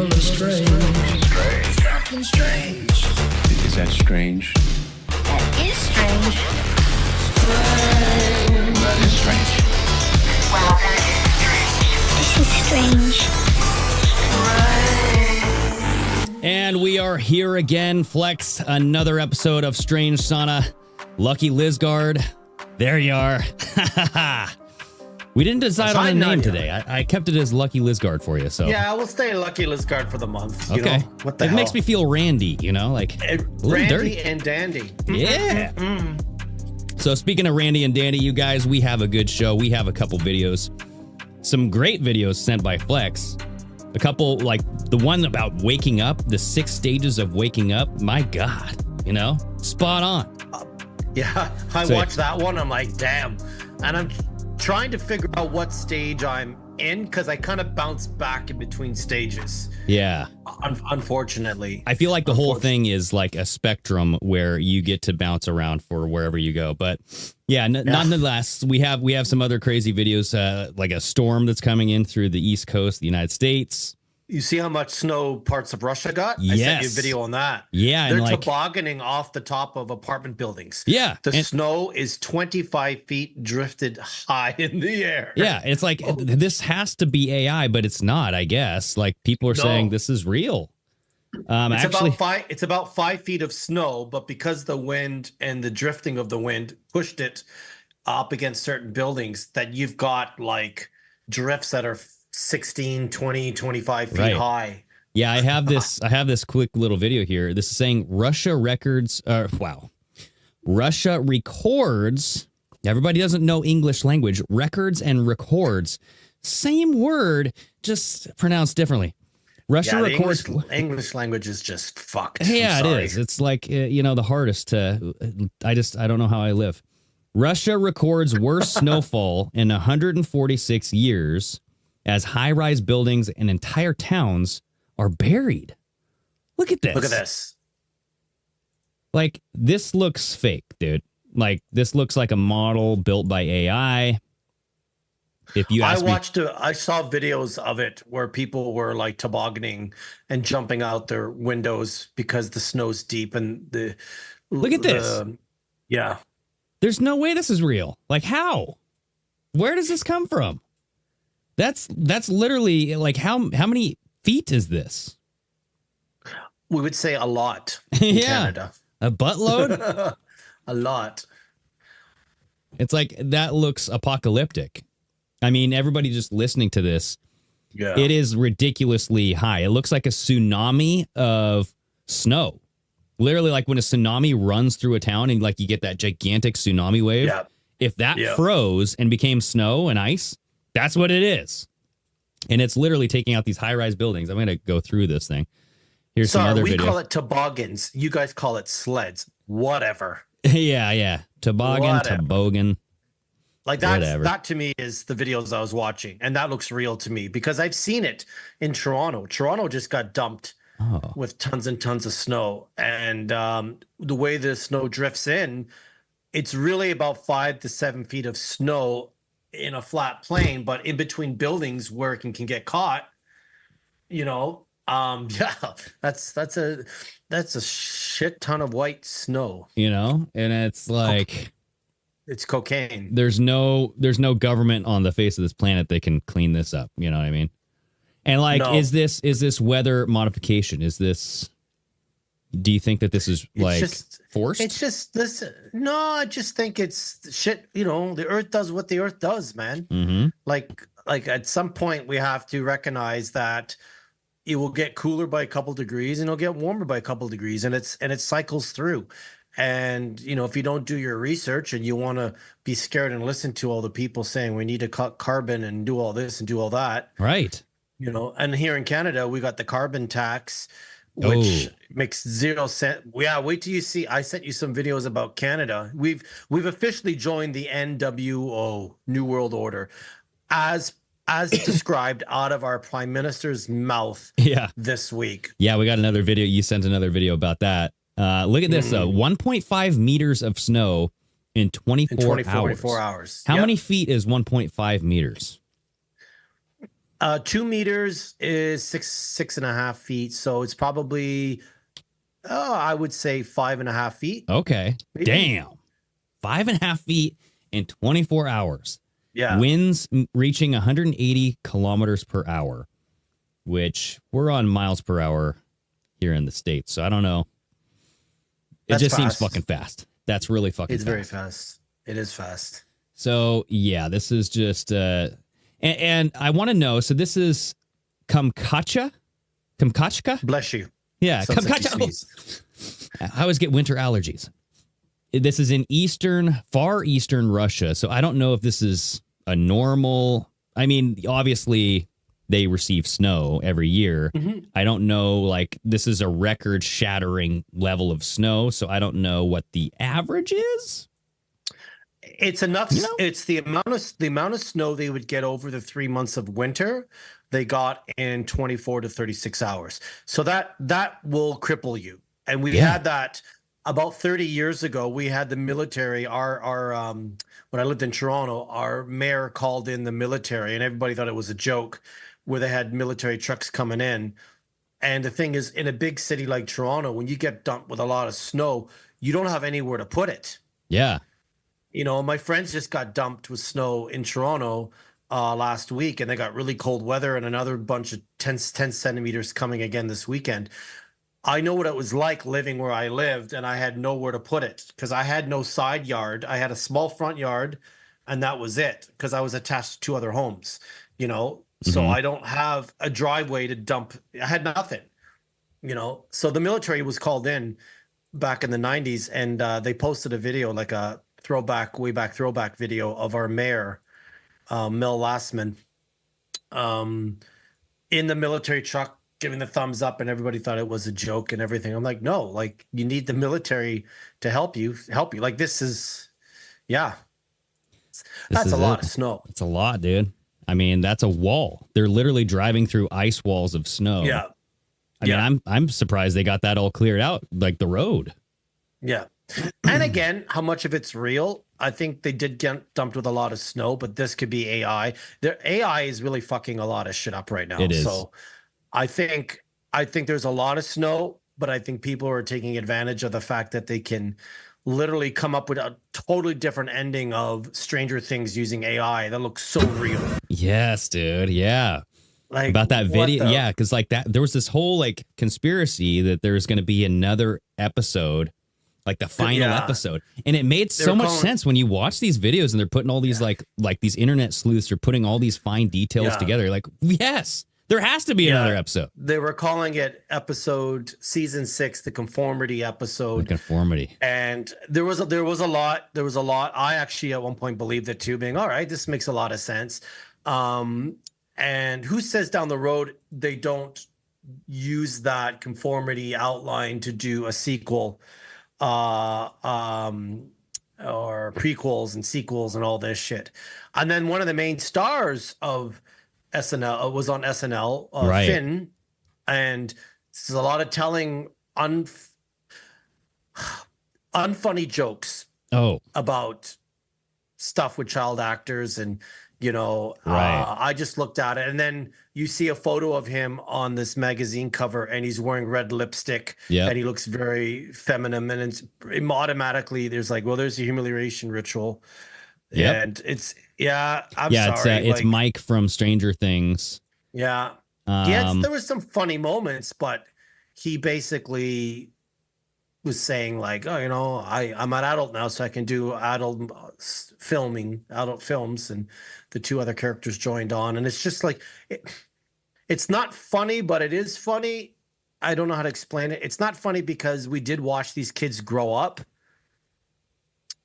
people are strange. Something strange. Is that strange? That is strange. That is strange. Wow, that is strange. This is strange. And we are here again, Flex. Another episode of Strange Sauna. Lucky Lizgard. There you are. We didn't decide on a name today. I kept it as Lucky Lizgard for you. So yeah, we'll stay Lucky Lizgard for the month. You okay. know? What the it hell? makes me feel randy, you know, like Randy dirty. and dandy. Yeah. So speaking of Randy and Dandy, you guys, we have a good show. We have a couple videos, some great videos sent by Flex. A couple, like the one about waking up, the 6 stages of waking up. My God, you know, spot on. Yeah, I watched that one. I'm like, damn. And I'm trying to figure out what stage I'm in because I kind of bounce back in between stages. Yeah. Unfortunately. I feel like the whole thing is like a spectrum where you get to bounce around for wherever you go. But yeah, nonetheless, we have some other crazy videos, like a storm that's coming in through the East Coast of the United States. You see how much snow parts of Russia got? Yes. I sent you a video on that. Yeah. They're and like, tobogganing off the top of apartment buildings. Yeah. The snow is 25 feet drifted high in the air. Yeah. It's like, this has to be AI, but it's not, I guess. Like people are saying this is real. It's about 5 feet of snow, but because the wind and the drifting of the wind pushed it up against certain buildings, that you've got like drifts that are 16, 20, 25 feet high. Yeah, I have this quick little video here. This is saying Russia records. Russia records. Everybody doesn't know English language. Records and records. Same word, just pronounced differently. Russia records. English language is just fucked. Yeah, it is. It's like, the hardest to. I don't know how I live. Russia records worst snowfall in 146 years. As high-rise buildings and entire towns are buried. Look at this. Look at this. Like, this looks fake, dude. Like, this looks like a model built by AI. If you ask I saw videos of it where people were like tobogganing and jumping out their windows because the snow's deep and the. Look at this. Yeah. There's no way this is real. Like, how? Where does this come from? That's literally like how many feet is this? We would say a lot in Canada. A buttload? A lot. It's like that looks apocalyptic. I mean, everybody just listening to this, it is ridiculously high. It looks like a tsunami of snow. Literally like when a tsunami runs through a town and like you get that gigantic tsunami wave. Yeah. If that froze and became snow and ice, that's what it is. And it's literally taking out these high-rise buildings. I'm going to go through this thing. Here's some other we video. call it toboggans. You guys call it sleds. Whatever. Yeah. Toboggan. Like that to me is the videos I was watching. And that looks real to me because I've seen it in Toronto. Toronto just got dumped with tons and tons of snow. And the way the snow drifts in, it's really about 5 to 7 feet of snow in a flat plane, but in between buildings where it can get caught, that's a shit ton of white snow, and it's like it's cocaine. There's no government on the face of this planet that can clean this up. You know what I mean? And like, is this weather modification? Do you think that this is forced? It's just this. No, I just think it's shit. The earth does what the earth does, man. Mm-hmm. Like at some point we have to recognize that it will get cooler by a couple degrees and it'll get warmer by a couple degrees, and it cycles through. And if you don't do your research and you want to be scared and listen to all the people saying we need to cut carbon and do all this and do all that, right? And here in Canada we got the carbon tax, which makes 0 cents. Yeah, wait till you see. I sent you some videos about Canada. We've officially joined the NWO, New World Order, as described out of our Prime Minister's mouth this week. Yeah, we got another video. You sent another video about that. Look at this, though. 1.5 meters of snow in 24 hours. hours. How many feet is 1.5 meters? 2 meters is six and a half feet. So it's probably, I would say 5.5 feet. Okay. Maybe. Damn. 5.5 feet in 24 hours. Yeah. Winds reaching 180 kilometers per hour, which we're on miles per hour here in the States. So I don't know. It That's just seems fast. fucking fast. That's really fucking It's fast. very fast. It is fast. So yeah, this is just, and I want to know, so this is Kamchatka? Bless you. Yeah, Sounds like you Kamchatka. sneeze. I always get winter allergies. This is in far eastern Russia. So I don't know if this is a normal. I mean, obviously they receive snow every year. Mm-hmm. I don't know, like this is a record shattering level of snow. So I don't know what the average is. It's enough. You know? It's the amount of snow they would get over the 3 months of winter. They got in 24 to 36 hours. So that will cripple you. And we had that about 30 years ago. We had the military. Our when I lived in Toronto, our mayor called in the military, and everybody thought it was a joke, where they had military trucks coming in. And the thing is, in a big city like Toronto, when you get dumped with a lot of snow, you don't have anywhere to put it. Yeah. You know, my friends just got dumped with snow in Toronto last week, and they got really cold weather and another bunch of 10 centimeters coming again this weekend. I know what it was like living where I lived, and I had nowhere to put it because I had no side yard. I had a small front yard, and that was it because I was attached to 2 other homes, you know. So I don't have a driveway to dump. I had nothing, you know. So the military was called in back in the 90s, and they posted a video, like a way back throwback video of our mayor, Mel Lastman, in the military truck giving the thumbs up, and everybody thought it was a joke and everything. I'm like, no, like you need the military to help you. Like this is, that's a lot of snow. It's a lot, dude. I mean, that's a wall. They're literally driving through ice walls of snow. Yeah. I mean, I'm surprised they got that all cleared out, like the road. Yeah. And again, how much of it's real? I think they did get dumped with a lot of snow, but this could be AI. Their AI is really fucking a lot of shit up right now. It is. So I think there's a lot of snow, but I think people are taking advantage of the fact that they can literally come up with a totally different ending of Stranger Things using AI that looks so real. Yes, dude. Yeah. Like about that video. the? Yeah. Because like that, there was this whole like conspiracy that there's going to be another episode, like the final episode. And it made so much sense when you watch these videos and they're putting all these like these internet sleuths are putting all these fine details together. Like, yes, there has to be another episode. They were calling it season 6, the conformity episode. The conformity. And there was a lot. I actually at one point believed it too, being all right, this makes a lot of sense. And who says down the road they don't use that conformity outline to do a sequel, or prequels and sequels and all this shit? And then one of the main stars of SNL was on SNL, right. Finn, and there's a lot of telling unfunny jokes about stuff with child actors, and you know, I just looked at it, and then you see a photo of him on this magazine cover, and he's wearing red lipstick, and he looks very feminine, and automatically there's like, well, there's a humiliation ritual. Yeah, and it's I'm sorry. It's Mike from Stranger Things. Yeah, there was some funny moments, but he basically was saying like, oh, you know, I'm an adult now, so I can do adult films, and the 2 other characters joined on, and it's just like it's not funny, but it is funny. I don't know how to explain it. It's not funny because we did watch these kids grow up,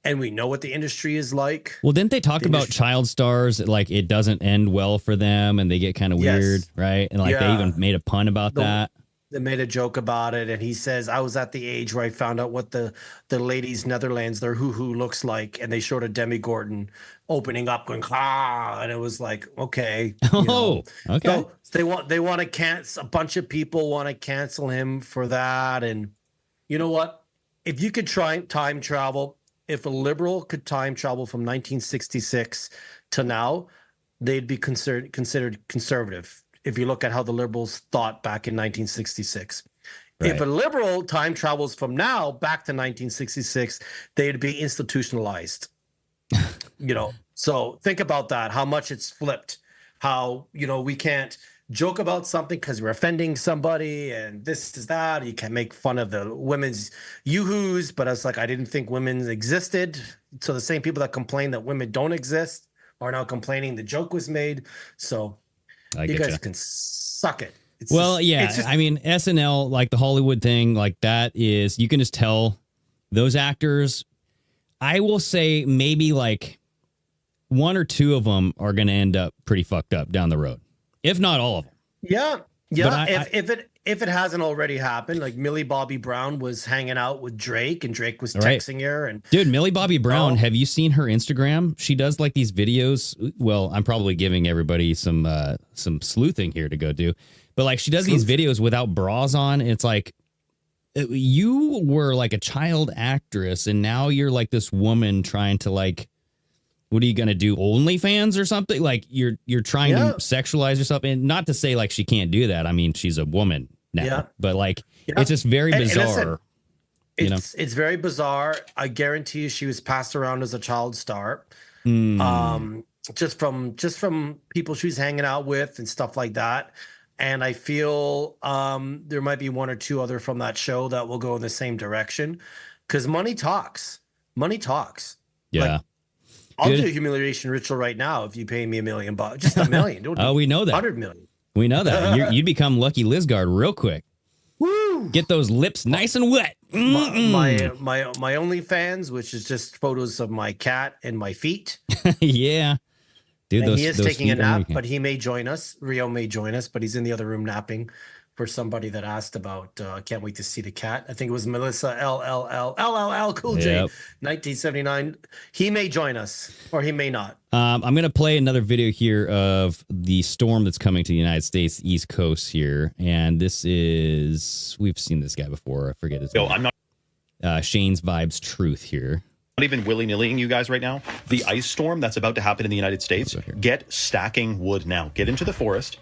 and we know what the industry is like. Well, didn't they talk about child stars? Like it doesn't end well for them and they get kind of weird, right? And like they even made a pun about that. They made a joke about it. And he says, I was at the age where I found out what the ladies Netherlands, their hoo-hoo looks like. And they showed a Demi Gordon opening up going, and it was like, okay. Okay. So they want to cancel, a bunch of people want to cancel him for that. And you know what? If you could try time travel, if a liberal could time travel from 1966 to now, they'd be considered conservative. If you look at how the liberals thought back in 1966. Right. If a liberal time travels from now back to 1966, they'd be institutionalized. So think about that, how much it's flipped, how, we can't joke about something because we're offending somebody and this is that. You can make fun of the women's yoo-hoos, but it's like, I didn't think women existed. So the same people that complain that women don't exist are now complaining the joke was made. So you guys can suck it. I mean, SNL, like the Hollywood thing, like that is, you can just tell those actors, I will say maybe like one or two of them are going to end up pretty fucked up down the road, if not all of them. Yeah. If it hasn't already happened, like Millie Bobby Brown was hanging out with Drake and Drake was texting her. And dude, Millie Bobby Brown, have you seen her Instagram? She does like these videos. Well, I'm probably giving everybody some sleuthing here to go do, but like she does these videos without bras on. And it's like, you were like a child actress and now you're like this woman trying to like, what are you going to do? OnlyFans or something? Like you're trying to sexualize yourself, and not to say like she can't do that. I mean, she's a woman now, but like, it's just very bizarre. It's very bizarre. I guarantee you she was passed around as a child star. Just from people she's hanging out with and stuff like that. And I feel there might be one or two other from that show that will go in the same direction, because money talks. Money talks. Yeah. Like, I'll do a humiliation ritual right now if you pay me $1 million, just $1 million. We know that. 100 million. We know that. You'd become Lucky Lizgard real quick. Woo! Get those lips nice and wet. My OnlyFans, which is just photos of my cat and my feet. Yeah. Dude, and he is taking a nap, but he may join us. Rio may join us, but he's in the other room napping. For somebody that asked about, can't wait to see the cat. I think it was Melissa LLL Cool J, 1979. He may join us, or he may not. I'm going to play another video here of the storm that's coming to the United States East Coast here, and this is, we've seen this guy before. I forget his name. I'm not. Shane's Vibes Truth here. Not even willy-nillying you guys right now. The ice storm that's about to happen in the United States. Get stacking wood now. Get into the forest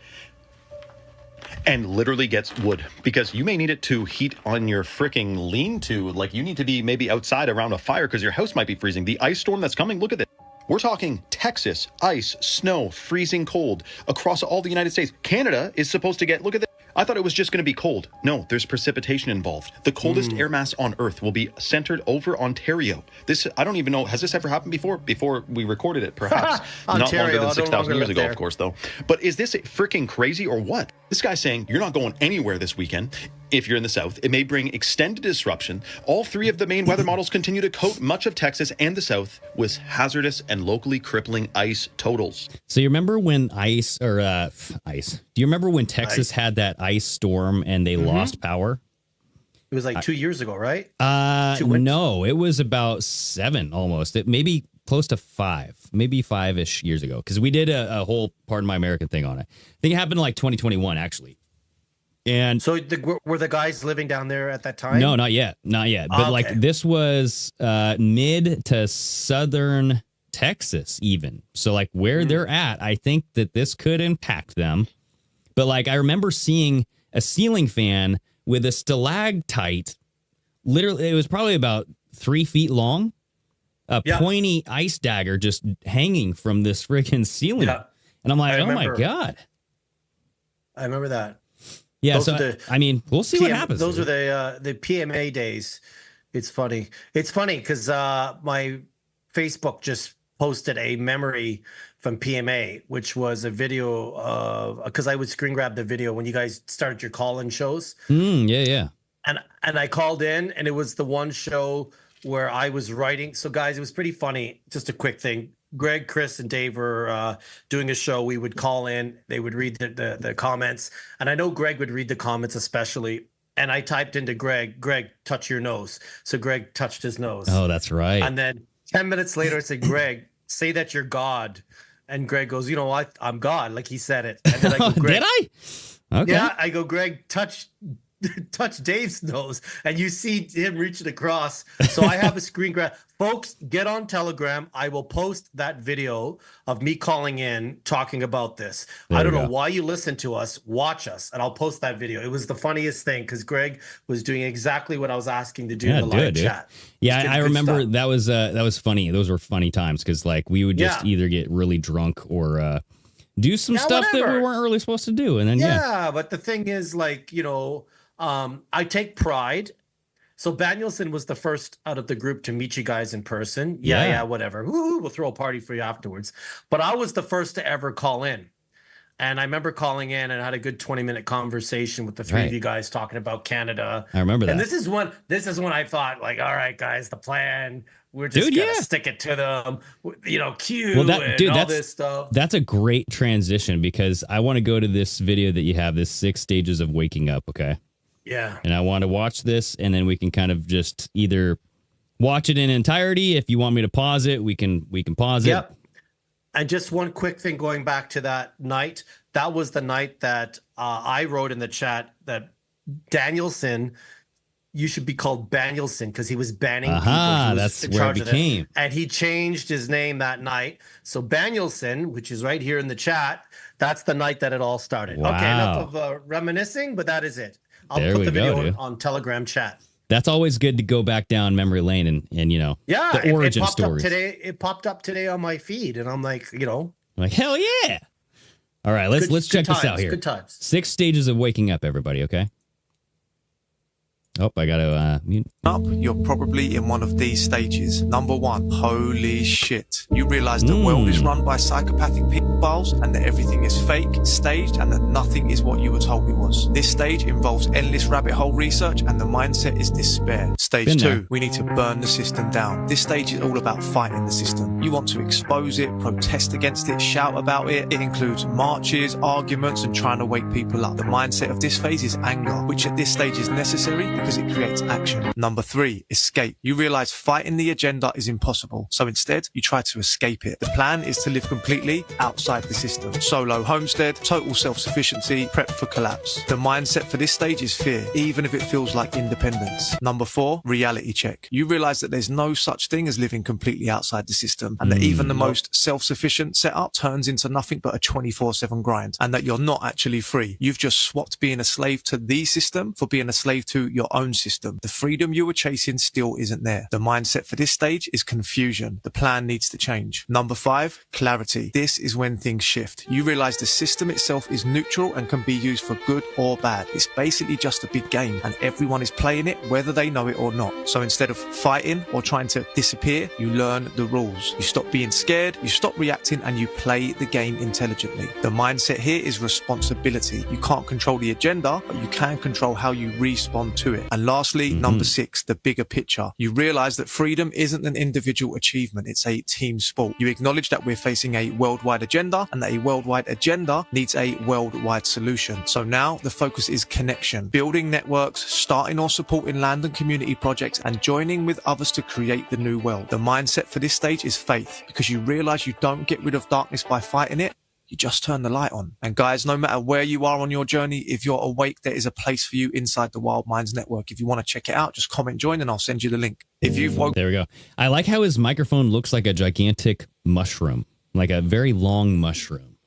and literally gets wood, because you may need it to heat on your freaking lean-to. Like, you need to be maybe outside around a fire because your house might be freezing. The ice storm that's coming, look at this. We're talking Texas, ice, snow, freezing cold across all the United States. Canada is supposed to get, look at this. I thought it was just going to be cold. No, there's precipitation involved. The coldest air mass on Earth will be centered over Ontario. This, I don't even know, has this ever happened before? Before we recorded it, perhaps. Not longer than 6,000 years ago, of course, though. But is this freaking crazy or what? This guy's saying you're not going anywhere this weekend. If you're in the South, it may bring extended disruption. All three of the main weather models continue to coat much of Texas and the South with hazardous and locally crippling ice totals. So you remember when ice? Do you remember when Texas had that ice storm and they lost power? It was like 2 years ago, right? No, it was about 7 almost. It maybe close to 5, maybe 5-ish years ago. Because we did a whole Pardon My American thing on it. I think it happened in like 2021, actually. And so were the guys living down there at that time? No, not yet. But like this was mid to southern Texas even. So like where they're at, I think that this could impact them. But like I remember seeing a ceiling fan with a stalactite. Literally, it was probably about 3 feet long. A pointy ice dagger just hanging from this freaking ceiling. Yeah. And I'm like, oh my God. I remember that. Yeah, I mean, we'll see what happens. Those are the PMA days. It's funny. It's funny because my Facebook just posted a memory from PMA, which was a video of, because I would screen grab the video when you guys started your call-in shows. Yeah. And I called in, and it was the one show where I was writing. So guys, it was pretty funny. Just a quick thing. Greg, Chris, and Dave were doing a show. We would call in. They would read the comments. And I know Greg would read the comments especially. And I typed into Greg, touch your nose. So Greg touched his nose. Oh, that's right. And then 10 minutes later, I said, Greg, say that you're God. And Greg goes, you know what? I'm God. Like he said it. And then I go, Greg, did I? Okay. Yeah, I go, Greg, touch touch Dave's nose, and you see him reaching across. So I have a screen grab. Folks, get on Telegram. I will post that video of me calling in talking about this. I don't know why you listen to us. Watch us, and I'll post that video. It was the funniest thing because Greg was doing exactly what I was asking to do in the live chat. Yeah, I remember that was funny. Those were funny times because like we would just either get really drunk or do some stuff that we weren't really supposed to do, and then but the thing is, like, you know, I take pride. So Danielson was the first out of the group to meet you guys in person. Yeah, whatever. Woo, we'll throw a party for you afterwards. But I was the first to ever call in. And I remember calling in and had a good 20-minute conversation with the three of you guys talking about Canada. I remember that. And this is when I thought, like, all right, guys, the plan. We're just gonna stick it to them, you know, all this stuff. That's a great transition because I want to go to this video that you have, this 6 stages of waking up, okay? Yeah. And I want to watch this, and then we can kind of just either watch it in entirety. If you want me to pause it, we can pause it. And just one quick thing going back to that night. That was the night that I wrote in the chat that Danielson, you should be called Danielson because he was banning people. That's where it became. And he changed his name that night. So Danielson, which is right here in the chat, that's the night that it all started. Wow. Okay, enough of reminiscing, but that is it. I'll put the video on Telegram chat. That's always good to go back down memory lane and you know, the origin stories. It popped up today on my feed, and I'm like, you know, like, hell yeah. All right, let's check this out here. Good times. 6 stages of waking up, everybody, okay? Oh, I got to mute. You're probably in one of these stages. Number 1, holy shit. You realize the world is run by psychopathic pedophiles and that everything is fake, staged, and that nothing is what you were told it was. This stage involves endless rabbit hole research and the mindset is despair. Stage 2, we need to burn the system down. This stage is all about fighting the system. You want to expose it, protest against it, shout about it. It includes marches, arguments, and trying to wake people up. The mindset of this phase is anger, which at this stage is necessary because it creates action. Number 3, escape. You realize fighting the agenda is impossible, so instead you try to escape it. The plan is to live completely outside the system. Solo homestead, total self-sufficiency, prep for collapse. The mindset for this stage is fear, even if it feels like independence. Number 4, reality check. You realize that there's no such thing as living completely outside the system, and that even the most self-sufficient setup turns into nothing but a 24/7 grind, and that you're not actually free. You've just swapped being a slave to the system for being a slave to your own system. The freedom you were chasing still isn't there. The mindset for this stage is confusion. The plan needs to change. Number 5, clarity. This is when things shift. You realize the system itself is neutral and can be used for good or bad. It's basically just a big game and everyone is playing it whether they know it or not. So instead of fighting or trying to disappear, you learn the rules. You stop being scared, you stop reacting, and you play the game intelligently. The mindset here is responsibility. You can't control the agenda, but you can control how you respond to it. And lastly, number 6, the bigger picture. You realize that freedom isn't an individual achievement, it's a team sport. You acknowledge that we're facing a worldwide agenda and that a worldwide agenda needs a worldwide solution. So now the focus is connection, building networks, starting or supporting land and community projects, and joining with others to create the new world. The mindset for this stage is faith, because you realize you don't get rid of darkness by fighting it. You just turn the light on. And guys, no matter where you are on your journey, if you're awake, there is a place for you inside the Wild Minds Network. If you want to check it out, just comment join and I'll send you the link. If you've woke... There we go. I like how his microphone looks like a gigantic mushroom, like a very long mushroom.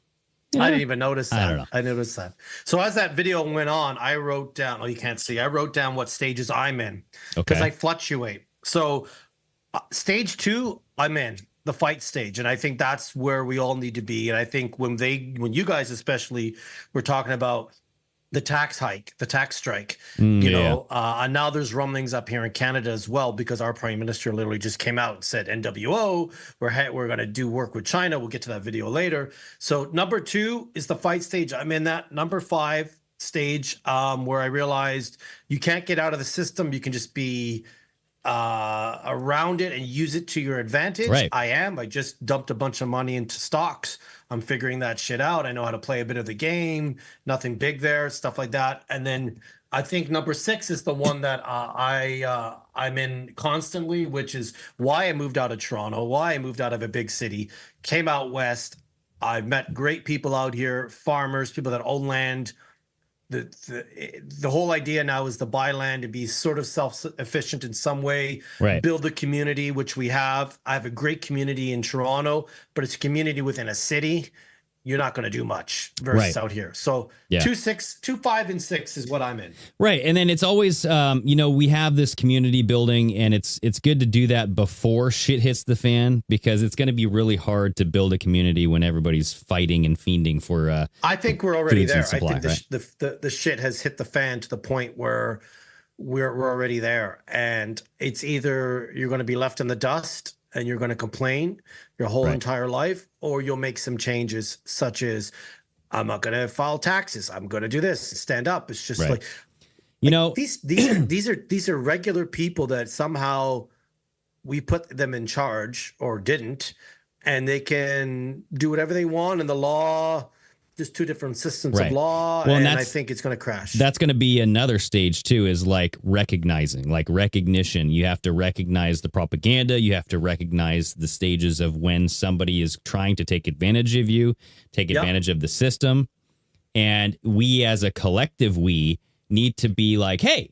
Yeah. I didn't even notice that. I don't know. I noticed that. So as that video went on, I wrote down, you can't see, I wrote down what stages I'm in because I fluctuate. So stage 2, I'm in the fight stage. And I think that's where we all need to be. And I think when you guys especially were talking about the tax hike, the tax strike, you know, and now there's rumblings up here in Canada as well, because our prime minister literally just came out and said, NWO, we're going to do work with China. We'll get to that video later. So number 2 is the fight stage. I'm in that. Number 5 stage, where I realized you can't get out of the system. You can just be around it and use it to your advantage. Right. I just dumped a bunch of money into stocks. I'm figuring that shit out. I know how to play a bit of the game, nothing big there, stuff like that. And then I think number 6 is the one that I'm in constantly, which is why I moved out of Toronto, why I moved out of a big city, came out west. I've met great people out here, farmers, people that own land, the whole idea now is to buy land to be sort of self-sufficient in some way, Right. build a community, which we have. I have a great community in Toronto, but it's a community within a city. You're not going to do much versus Right. out here. So Yeah. 2, 6, 2, 5, and 6 is what I'm in. Right. And then it's always, we have this community building, and it's good to do that before shit hits the fan, because it's going to be really hard to build a community when everybody's fighting and fiending for I think we're already foods and there. supply, I think the shit has hit the fan to the point where we're already there. And it's either you're going to be left in the dust and you're going to complain your whole Right. entire life, or you'll make some changes, such as I'm not going to file taxes. I'm going to do this. Stand up. It's just Right. like, these are regular people that somehow we put them in charge or didn't, and they can do whatever they want. And the law, just two different systems Right. of law, Well, and and I that's- think it's going to crash. That's going to be another stage too, is like recognizing, like recognition. You have to recognize the propaganda. You have to recognize the stages of when somebody is trying to take advantage of you, take Yep. advantage of the system. And we as a collective, we need to be like, hey,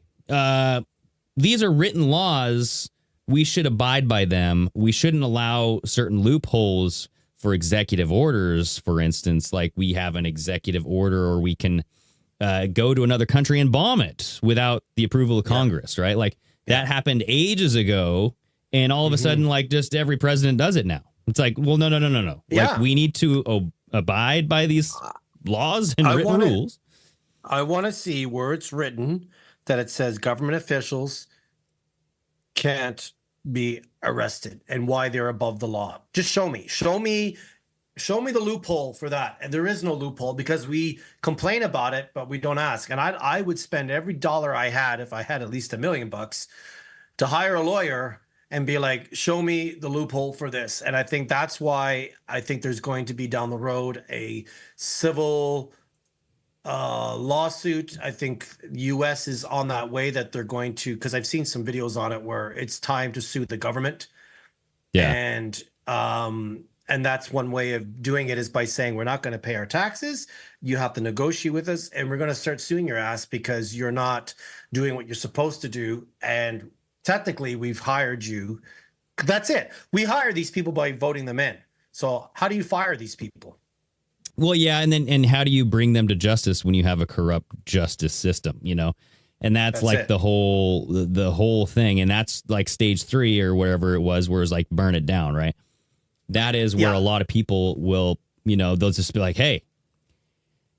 these are written laws. We should abide by them. We shouldn't allow certain loopholes for executive orders, for instance. Like we have an executive order, or we can go to another country and bomb it without the approval of Congress, right? Like that happened ages ago, and all of a sudden, like just every president does it now. It's like, well, no. Yeah. Like we need to abide by these laws and written rules. I want to see where it's written that it says government officials can't be arrested and why they're above the law. Just show me the loophole for that. And there is no loophole, because we complain about it, but we don't ask. And I would spend every dollar I had, if I had at least $1 million, to hire a lawyer and be like, show me the loophole for this. And I think that's why I think there's going to be down the road a civil lawsuit. I think US is on that way, that they're going to, because I've seen some videos on it where it's time to sue the government. Yeah. And that's one way of doing it, is by saying, we're not going to pay our taxes. You have to negotiate with us, and we're going to start suing your ass because you're not doing what you're supposed to do. And technically we've hired you. That's it. We hire these people by voting them in. So how do you fire these people? Well, yeah, and how do you bring them to justice when you have a corrupt justice system, And that's like it. the whole thing, and that's like stage 3 or wherever it was, where it's like burn it down, right? That is where a lot of people will, they'll just be like, hey,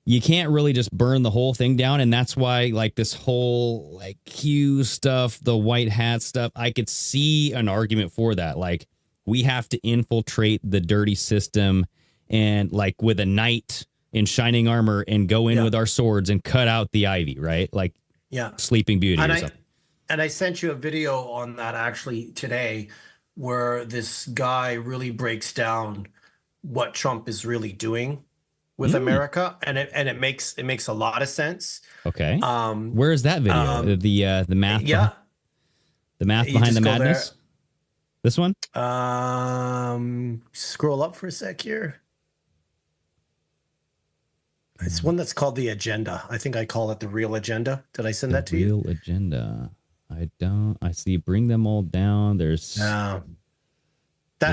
you can't really just burn the whole thing down. And that's why like this whole like Q stuff, the white hat stuff, I could see an argument for that. Like we have to infiltrate the dirty system, and like with a knight in shining armor, and go in with our swords and cut out the ivy, right? Like Sleeping Beauty or something. And I sent you a video on that actually today, where this guy really breaks down what Trump is really doing with America, and it makes a lot of sense. Okay. Where is that video? The math. Yeah. The math behind the madness. This one. Scroll up for a sec here. It's one that's called The Agenda. I think I call it The Real Agenda. Did I send that to you? Real Agenda. I don't. I see. Bring them all down. There's. Yeah. Okay. Well,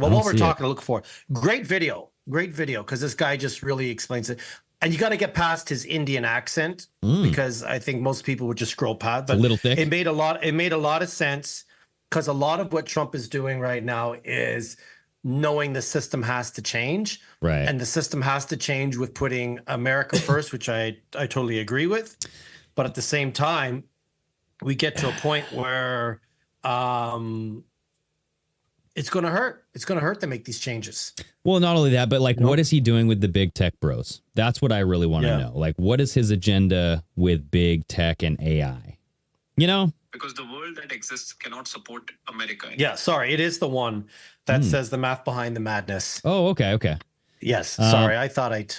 I don't what we're see talking to look for. Great video, because this guy just really explains it. And you got to get past his Indian accent, because I think most people would just scroll past. But a little thick. It made a lot of sense, because a lot of what Trump is doing right now is knowing the system has to change. Right. And the system has to change with putting America first, which I totally agree with. But at the same time, we get to a point where it's going to hurt. It's going to hurt to make these changes. Well, not only that, but like, what is he doing with the big tech bros? That's what I really want to know. Like, what is his agenda with big tech and AI? Because the world that exists cannot support America anymore. Yeah, sorry. It is the one that says the math behind the madness. Oh, okay. Yes. Sorry. I thought I'd.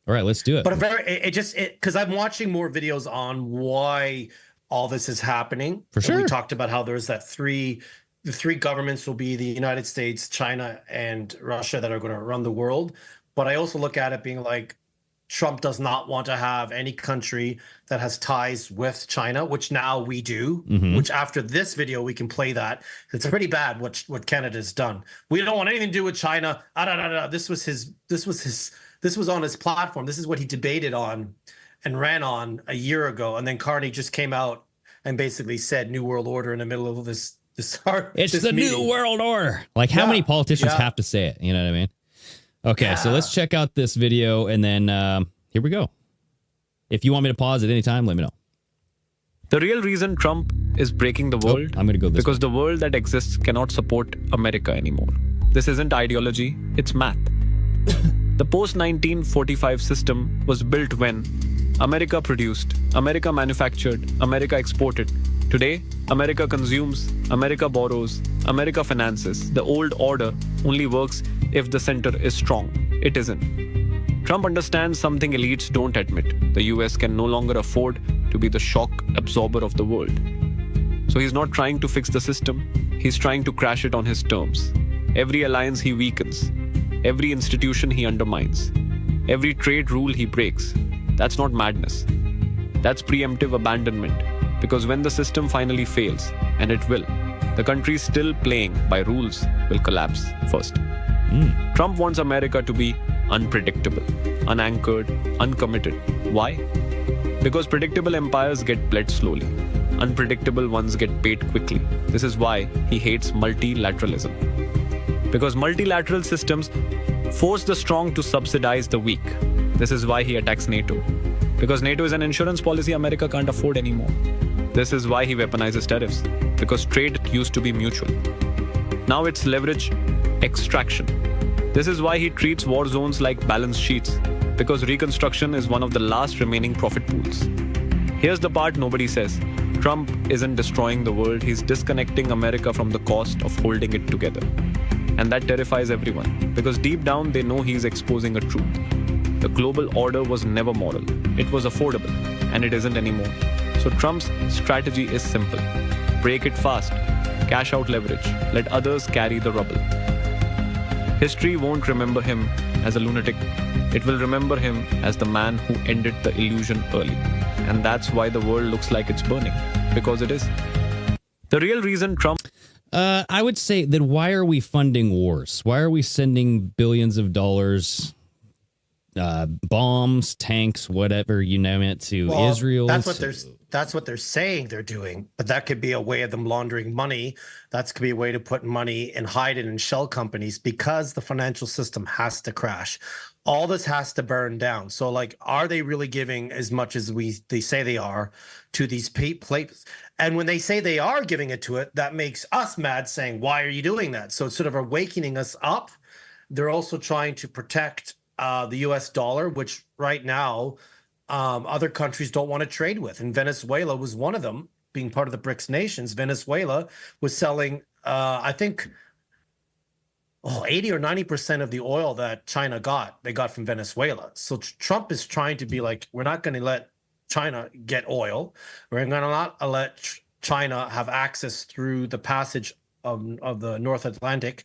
All right, let's do it. But because I'm watching more videos on why all this is happening. For sure. And we talked about how there's the three governments will be the United States, China, and Russia that are going to run the world. But I also look at it being like, Trump does not want to have any country that has ties with China, which now we do, which after this video, we can play that. It's pretty bad what Canada's done. We don't want anything to do with China. This was on his platform. This is what he debated on and ran on a year ago. And then Carney just came out and basically said New World Order in the middle of this It's this the meeting. New World Order. Like, how many politicians have to say it? You know what I mean? Okay, so let's check out this video, and then here we go. If you want me to pause at any time, let me know. The real reason Trump is breaking the world I'm going to go this because way. the world that exists cannot support America anymore. This isn't ideology, it's math. The post-1945 system was built when America produced, America manufactured, America exported. Today, America consumes, America borrows, America finances. The old order only works if the center is strong. It isn't. Trump understands something elites don't admit. The US can no longer afford to be the shock absorber of the world. So he's not trying to fix the system, he's trying to crash it on his terms. Every alliance he weakens, every institution he undermines, every trade rule he breaks. That's not madness. That's preemptive abandonment. Because when the system finally fails, and it will, the country still playing by rules will collapse first. Trump wants America to be unpredictable, unanchored, uncommitted. Why? Because predictable empires get bled slowly. Unpredictable ones get paid quickly. This is why he hates multilateralism. Because multilateral systems force the strong to subsidize the weak. This is why he attacks NATO. Because NATO is an insurance policy America can't afford anymore. This is why he weaponizes tariffs. Because trade used to be mutual. Now it's leverage extraction. This is why he treats war zones like balance sheets. Because reconstruction is one of the last remaining profit pools. Here's the part nobody says. Trump isn't destroying the world, he's disconnecting America from the cost of holding it together. And that terrifies everyone. Because deep down they know he's exposing a truth. The global order was never moral. It was affordable. And it isn't anymore. So Trump's strategy is simple. Break it fast. Cash out leverage. Let others carry the rubble. History won't remember him as a lunatic. It will remember him as the man who ended the illusion early. And that's why the world looks like it's burning. Because it is. The real reason Trump... I would say that why are we funding wars? Why are we sending billions of dollars, bombs, tanks, whatever, you name it, to Israel? That's what they're saying they're doing, but that could be a way of them laundering money. That could be a way to put money and hide it in shell companies because the financial system has to crash. All this has to burn down. So, like, are they really giving as much as they say they are to these places? And when they say they are giving it to it, that makes us mad, saying, why are you doing that? So it's sort of awakening us up. They're also trying to protect the US dollar, which right now other countries don't want to trade with. And Venezuela was one of them, being part of the BRICS nations. Venezuela was selling, I think, 80 or 90% of the oil that China they got from Venezuela. So Trump is trying to be like, we're not going to let China get oil. We're going to not let China have access through the passage of the North Atlantic,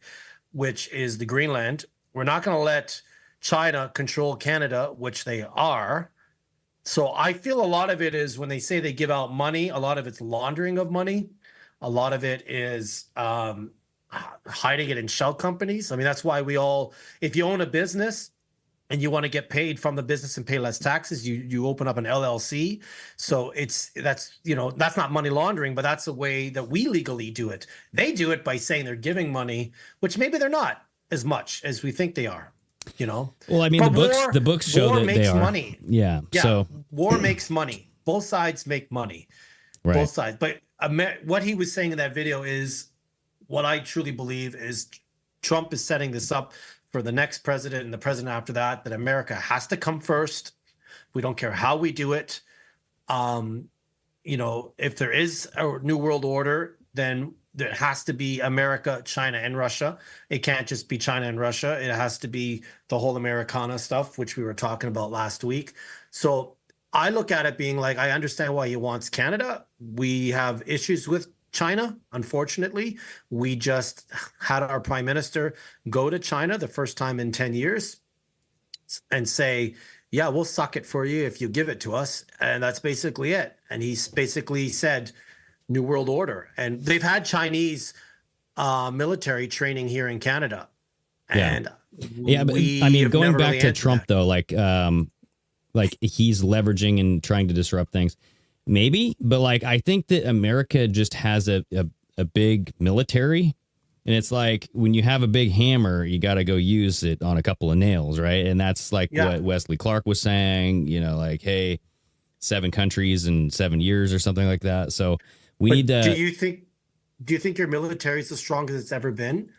which is the Greenland. We're not going to let China control Canada, which they are. So I feel a lot of it is when they say they give out money, a lot of it's laundering of money. A lot of it is hiding it in shell companies. I mean, that's why if you own a business and you want to get paid from the business and pay less taxes, you open up an LLC. So that's not money laundering, but that's a way that we legally do it. They do it by saying they're giving money, which maybe they're not as much as we think they are. Well, I mean, the books show that they are. Money. Yeah. So war makes money. Both sides make money. Right. Both sides. But what he was saying in that video is what I truly believe is Trump is setting this up for the next president and the president after that America has to come first. We don't care how we do it. If there is a new world order, then there has to be America, China, and Russia. It can't just be China and Russia. It has to be the whole Americana stuff, which we were talking about last week. So I look at it being like, I understand why he wants Canada. We have issues with China, unfortunately. We just had our prime minister go to China the first time in 10 years and say, yeah, we'll suck it for you if you give it to us. And that's basically it. And he's basically said New World Order. And they've had Chinese military training here in Canada. And yeah, but I mean, going back to Trump though, like he's leveraging and trying to disrupt things, maybe, but like I think that America just has a big military, and it's like when you have a big hammer, you got to go use it on a couple of nails, right? And that's like what Wesley Clark was saying, you know, like, hey, 7 countries in 7 years or something like that. So we need to. Do you think your military is the strongest it's ever been?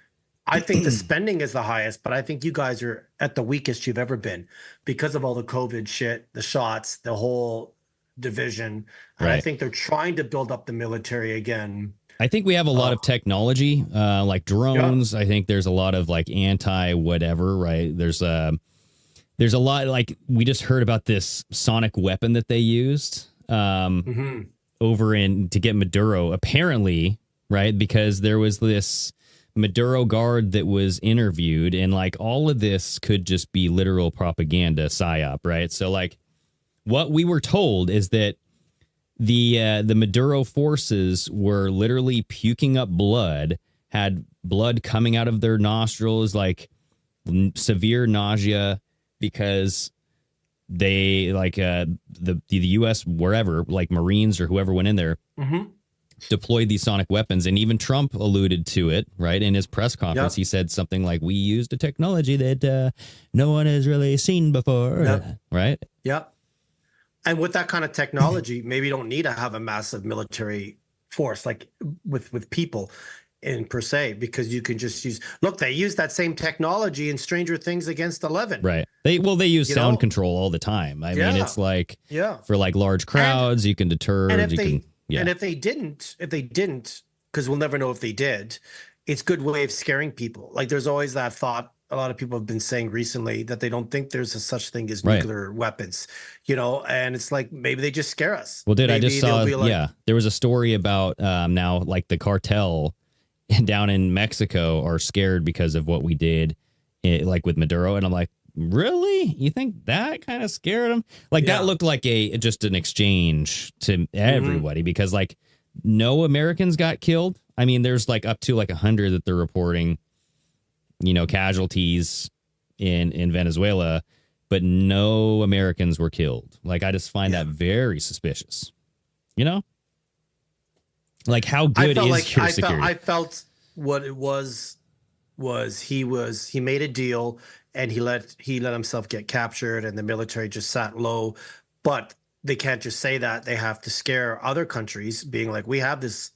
I think the spending is the highest, but I think you guys are at the weakest you've ever been because of all the COVID shit, the shots, the whole division. And I think they're trying to build up the military again. I think we have a lot of technology, like drones. I think there's a lot of like anti-whatever, right? There's a lot, like we just heard about this sonic weapon that they used over to get Maduro, apparently, right? Because there was this Maduro guard that was interviewed, and like all of this could just be literal propaganda psyop, right? So like what we were told is that the Maduro forces were literally puking up blood, had blood coming out of their nostrils, like severe nausea, because they like the U.S. wherever, like Marines or whoever went in there, deployed these sonic weapons. And even Trump alluded to it, right? In his press conference, he said something like, we used a technology that no one has really seen before, right? Yep. And with that kind of technology, maybe you don't need to have a massive military force like with people in per se, because you can just use, look, they use that same technology in Stranger Things against 11. Right. They use sound control all the time. I mean, it's like for like large crowds, you can deter. And if they didn't, because we'll never know if they did, it's a good way of scaring people. Like there's always that thought. A lot of people have been saying recently that they don't think there's a such thing as nuclear weapons, you know, and it's like, maybe they just scare us. Well, maybe I just saw, there was a story about now like the cartel down in Mexico are scared because of what we did like with Maduro. And I'm like, really? You think that kind of scared them? Like that looked like just an exchange to everybody because like no Americans got killed. I mean, there's like up to like 100 that they're reporting, you know, casualties in Venezuela, but no Americans were killed. Like, I just find that very suspicious, you know? Like, how good is your security? I felt what it was he made a deal and he let himself get captured and the military just sat low, but they can't just say that. They have to scare other countries, being like, we have this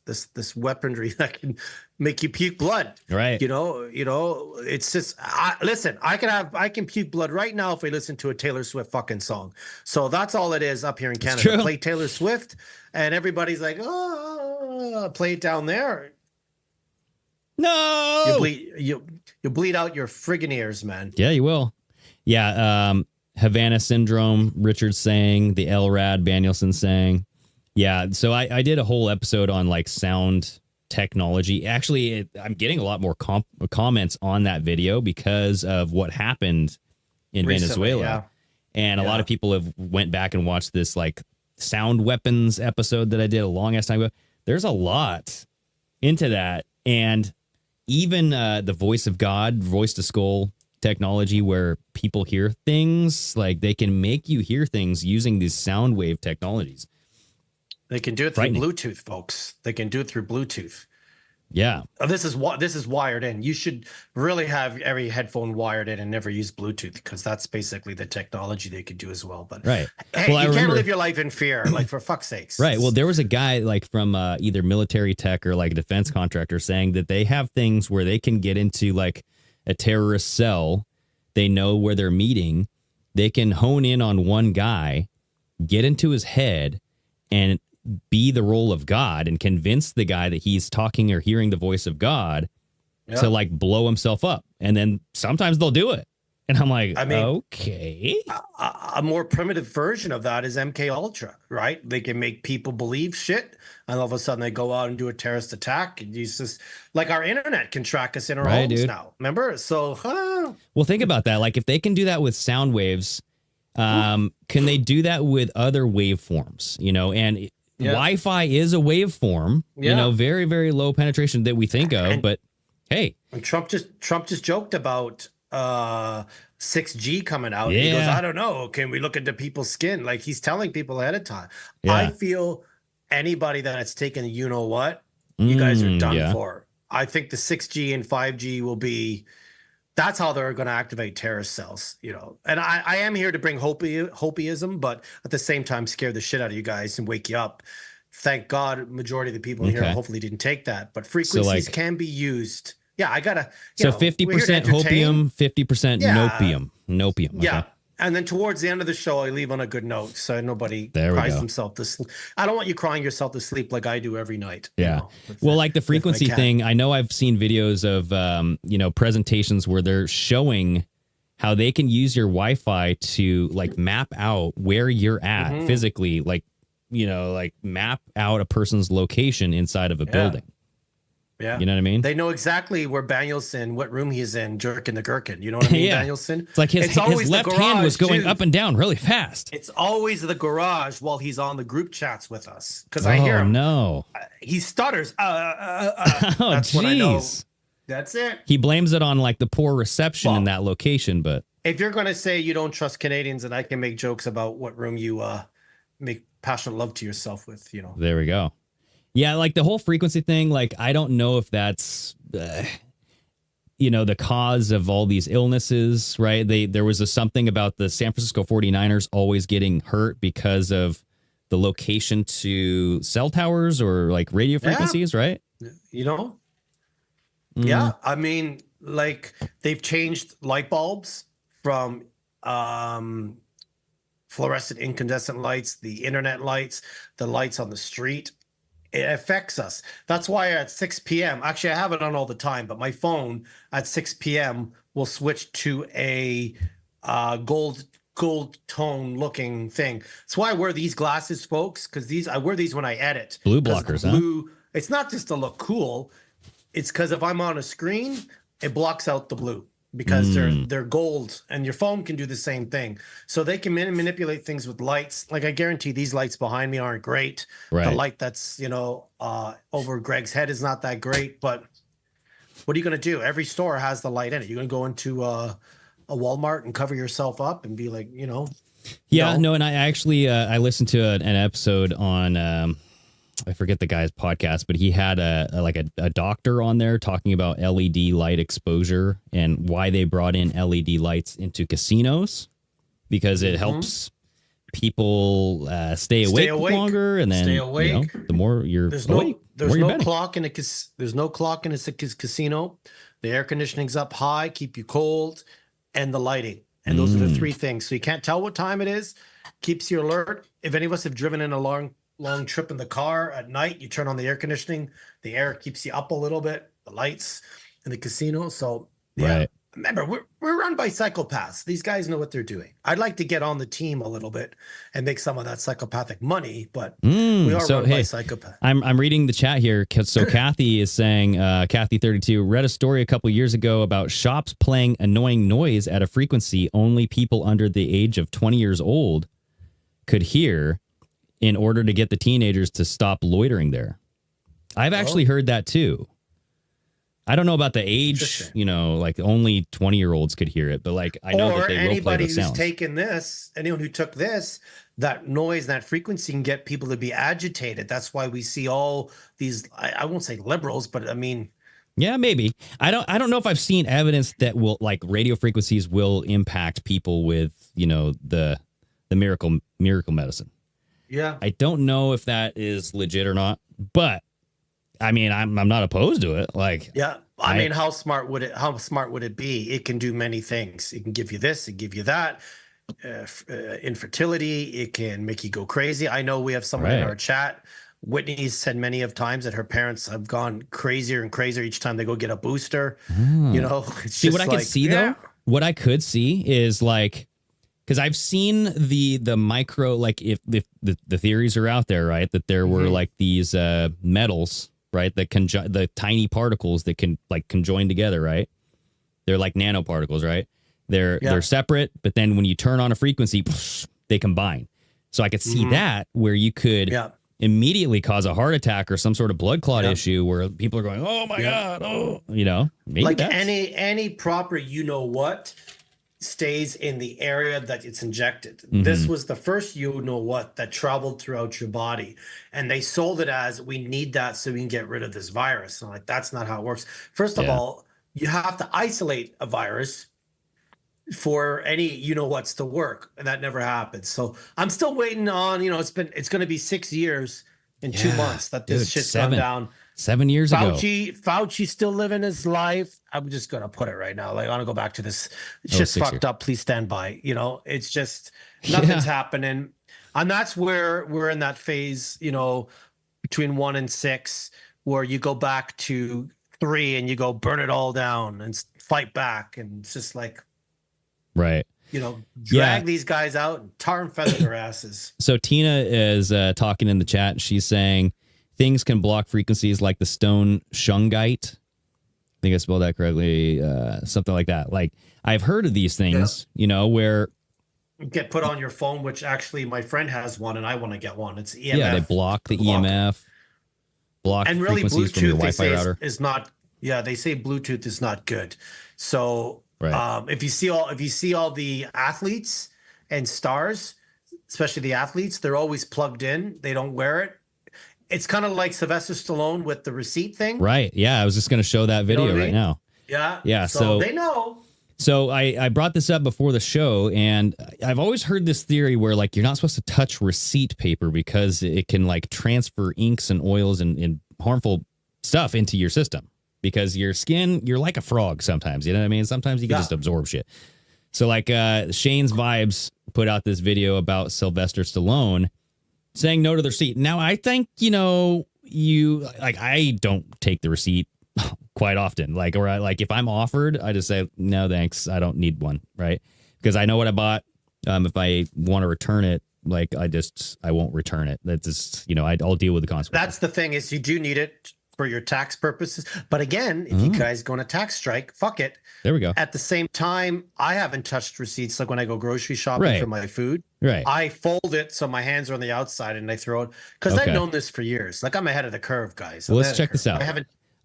weaponry that can make you puke blood. Right. You know, it's just, listen, I can puke blood right now if I listen to a Taylor Swift fucking song. So that's all it is up here in Canada. Play Taylor Swift and everybody's like, oh, play it down there. No. You bleed out your friggin' ears, man. Yeah, you will. Yeah. Havana Syndrome, Richard saying, the LRAD, Danielson saying. Yeah, so I did a whole episode on like sound technology. Actually, I'm getting a lot more comments on that video because of what happened in Venezuela. Yeah. And a lot of people have went back and watched this like sound weapons episode that I did a long ass time ago. There's a lot into that. And even the voice of God, voice to skull technology where people hear things, like they can make you hear things using these sound wave technologies. They can do it through Bluetooth, folks. They can do it through Bluetooth. Yeah. This is wired in. You should really have every headphone wired in and never use Bluetooth, because that's basically the technology they could do as well. But hey, you can't live your life in fear, like, for fuck's sakes. Right. Well, there was a guy like from either military tech or like a defense contractor saying that they have things where they can get into like a terrorist cell. They know where they're meeting. They can hone in on one guy, get into his head, and be the role of God and convince the guy that he's talking or hearing the voice of God to like blow himself up. And then sometimes they'll do it. And I'm like, okay. A more primitive version of that is MK Ultra, right? They can make people believe shit, and all of a sudden they go out and do a terrorist attack. And use this, like our internet can track us in our homes now. Remember? So, well, think about that. Like if they can do that with sound waves, Can they do that with other waveforms? You know, and Wi-Fi is a waveform. You know, very, very low penetration that we think of, but hey, and Trump just joked about 6G coming out. He goes, I don't know. Can we look into people's skin? Like he's telling people ahead of time. I feel anybody that has taken, you know what, you guys are done for. I think the 6G and 5G will be. That's how they're going to activate terrorist cells, you know. And I am here to bring hopeism, but at the same time, scare the shit out of you guys and wake you up. Thank God, majority of the people here hopefully didn't take that. But frequencies can be used. Yeah, I gotta. So 50% hopium, 50% nopium. Nopium. Okay. Yeah. And then towards the end of the show, I leave on a good note so nobody cries themselves to sleep. I don't want you crying yourself to sleep like I do every night. Yeah. Well, like the frequency thing, I know I've seen videos of, you know, presentations where they're showing how they can use your Wi-Fi to like map out where you're at physically, like, you know, like map out a person's location inside of a building. Yeah. You know what I mean? They know exactly where Danielson, what room he's in, jerking the gherkin. You know what I mean, Danielson? It's like his left hand was going up and down really fast. It's always the garage while he's on the group chats with us. Because I hear him. No. He stutters. That's what I know. That's it. He blames it on like the poor reception in that location. But if you're going to say you don't trust Canadians, and I can make jokes about what room you make passionate love to yourself with, you know. There we go. Yeah, like the whole frequency thing, like I don't know if that's, you know, the cause of all these illnesses, right? There was something about the San Francisco 49ers always getting hurt because of the location to cell towers or like radio frequencies, right? You know? Yeah, I mean, like they've changed light bulbs from fluorescent incandescent lights, the internet lights, the lights on the street. It affects us. That's why at 6 p.m., actually, I have it on all the time, but my phone at 6 p.m. will switch to a gold tone looking thing. That's why I wear these glasses, folks, because I wear these when I edit. Blue blockers, huh? It's not just to look cool. It's because if I'm on a screen, it blocks out the blue because they're gold, and your phone can do the same thing. So they can manipulate things with lights. Like I guarantee these lights behind me aren't great. Right. The light that's, you know, over Greg's head is not that great, but what are you going to do? Every store has the light in it. You're going to go into a Walmart and cover yourself up and be like, you know. Yeah, no, and I actually, I listened to an episode on, I forget the guy's podcast, but he had a doctor on there talking about LED light exposure and why they brought in LED lights into casinos, because it helps people stay awake longer, and then you know, the more you're awake, there's no clock in a casino. The air conditioning's up high, keep you cold, and the lighting, and those are the three things. So you can't tell what time it is, keeps you alert. If any of us have driven in a long trip in the car at night, you turn on the air conditioning, the air keeps you up a little bit, the lights in the casino. So right. Remember, we're run by psychopaths. These guys know what they're doing. I'd like to get on the team a little bit and make some of that psychopathic money, but we are run by psychopaths. I'm reading the chat here. So Kathy is saying, Kathy32 read a story a couple years ago about shops playing annoying noise at a frequency only people under the age of 20 years old could hear, in order to get the teenagers to stop loitering there. I've actually heard that too. I don't know about the age, you know, like only 20-year-olds could hear it, but like I know that they will play the sounds. Anyone who's taken this, anyone who took this, that noise, that frequency can get people to be agitated. That's why we see all these, I won't say liberals, but I mean. Yeah, maybe. I don't know if I've seen evidence that will, like, radio frequencies will impact people with, you know, the miracle medicine. Yeah. I don't know if that is legit or not, but I mean, I'm not opposed to it. Like, yeah, I mean, how smart would it be? It can do many things. It can give you this, it can give you that. Infertility, it can make you go crazy. I know we have someone in our chat. Whitney said many of times that her parents have gone crazier and crazier each time they go get a booster. You know, see what I could see though. What I could see is like, because I've seen the micro, like if the theories are out there, right, that there were like these metals, right, that the tiny particles that can like conjoin together, right? They're like nanoparticles, right? They're separate, but then when you turn on a frequency, they combine. So I could see that where you could immediately cause a heart attack or some sort of blood clot issue where people are going, oh my God, oh, you know, maybe like any proper, you know what, stays in the area that it's injected. This was the first you know what that traveled throughout your body, and they sold it as we need that so we can get rid of this virus. And like, that's not how it works. First of all, you have to isolate a virus for any you know what's to work, and that never happens. So I'm still waiting on, you know, it's going to be 6 years in 2 months that this shit's gone down. 7 years ago. Fauci's still living his life. I'm just gonna put it right now. Like, I want to go back to this. Shit's fucked up. Please stand by. You know, it's just nothing's happening, and that's where we're in that phase. You know, between 1 and 6, where you go back to 3 and you go burn it all down and fight back, and it's just like, right. You know, drag these guys out and tar and feather their asses. So Tina is talking in the chat. She's saying things can block frequencies like the stone shungite. I think I spelled that correctly. Something like that. Like, I've heard of these things, you know, where get put on your phone, which actually my friend has one and I want to get one. It's EMF. Yeah, they block the EMF, block and really frequencies Bluetooth, from your they Wi-Fi say router. is not. Yeah, they say Bluetooth is not good. So if you see all the athletes and stars, especially the athletes, they're always plugged in. They don't wear it. It's kind of like Sylvester Stallone with the receipt thing. Right. Yeah, I was just going to show that video right now. Yeah. Yeah. So they know. So I brought this up before the show, and I've always heard this theory where, like, you're not supposed to touch receipt paper because it can, like, transfer inks and oils and harmful stuff into your system. Because your skin, you're like a frog sometimes, you know what I mean? Sometimes you can just absorb shit. So, like, Shane's Vibes put out this video about Sylvester Stallone saying no to the receipt. Now, I think, you know, I don't take the receipt quite often. Like, or like if I'm offered, I just say, no, thanks. I don't need one, right? Because I know what I bought. If I want to return it, like, I won't return it. That's just, you know, I'll deal with the consequences. That's the thing, is you do need it for your tax purposes. But again, if you guys go on a tax strike, fuck it. There we go. At the same time, I haven't touched receipts. Like when I go grocery shopping for my food, I fold it so my hands are on the outside and I throw it. Because I've known this for years. Like, I'm ahead of the curve, guys. Well, let's check this out.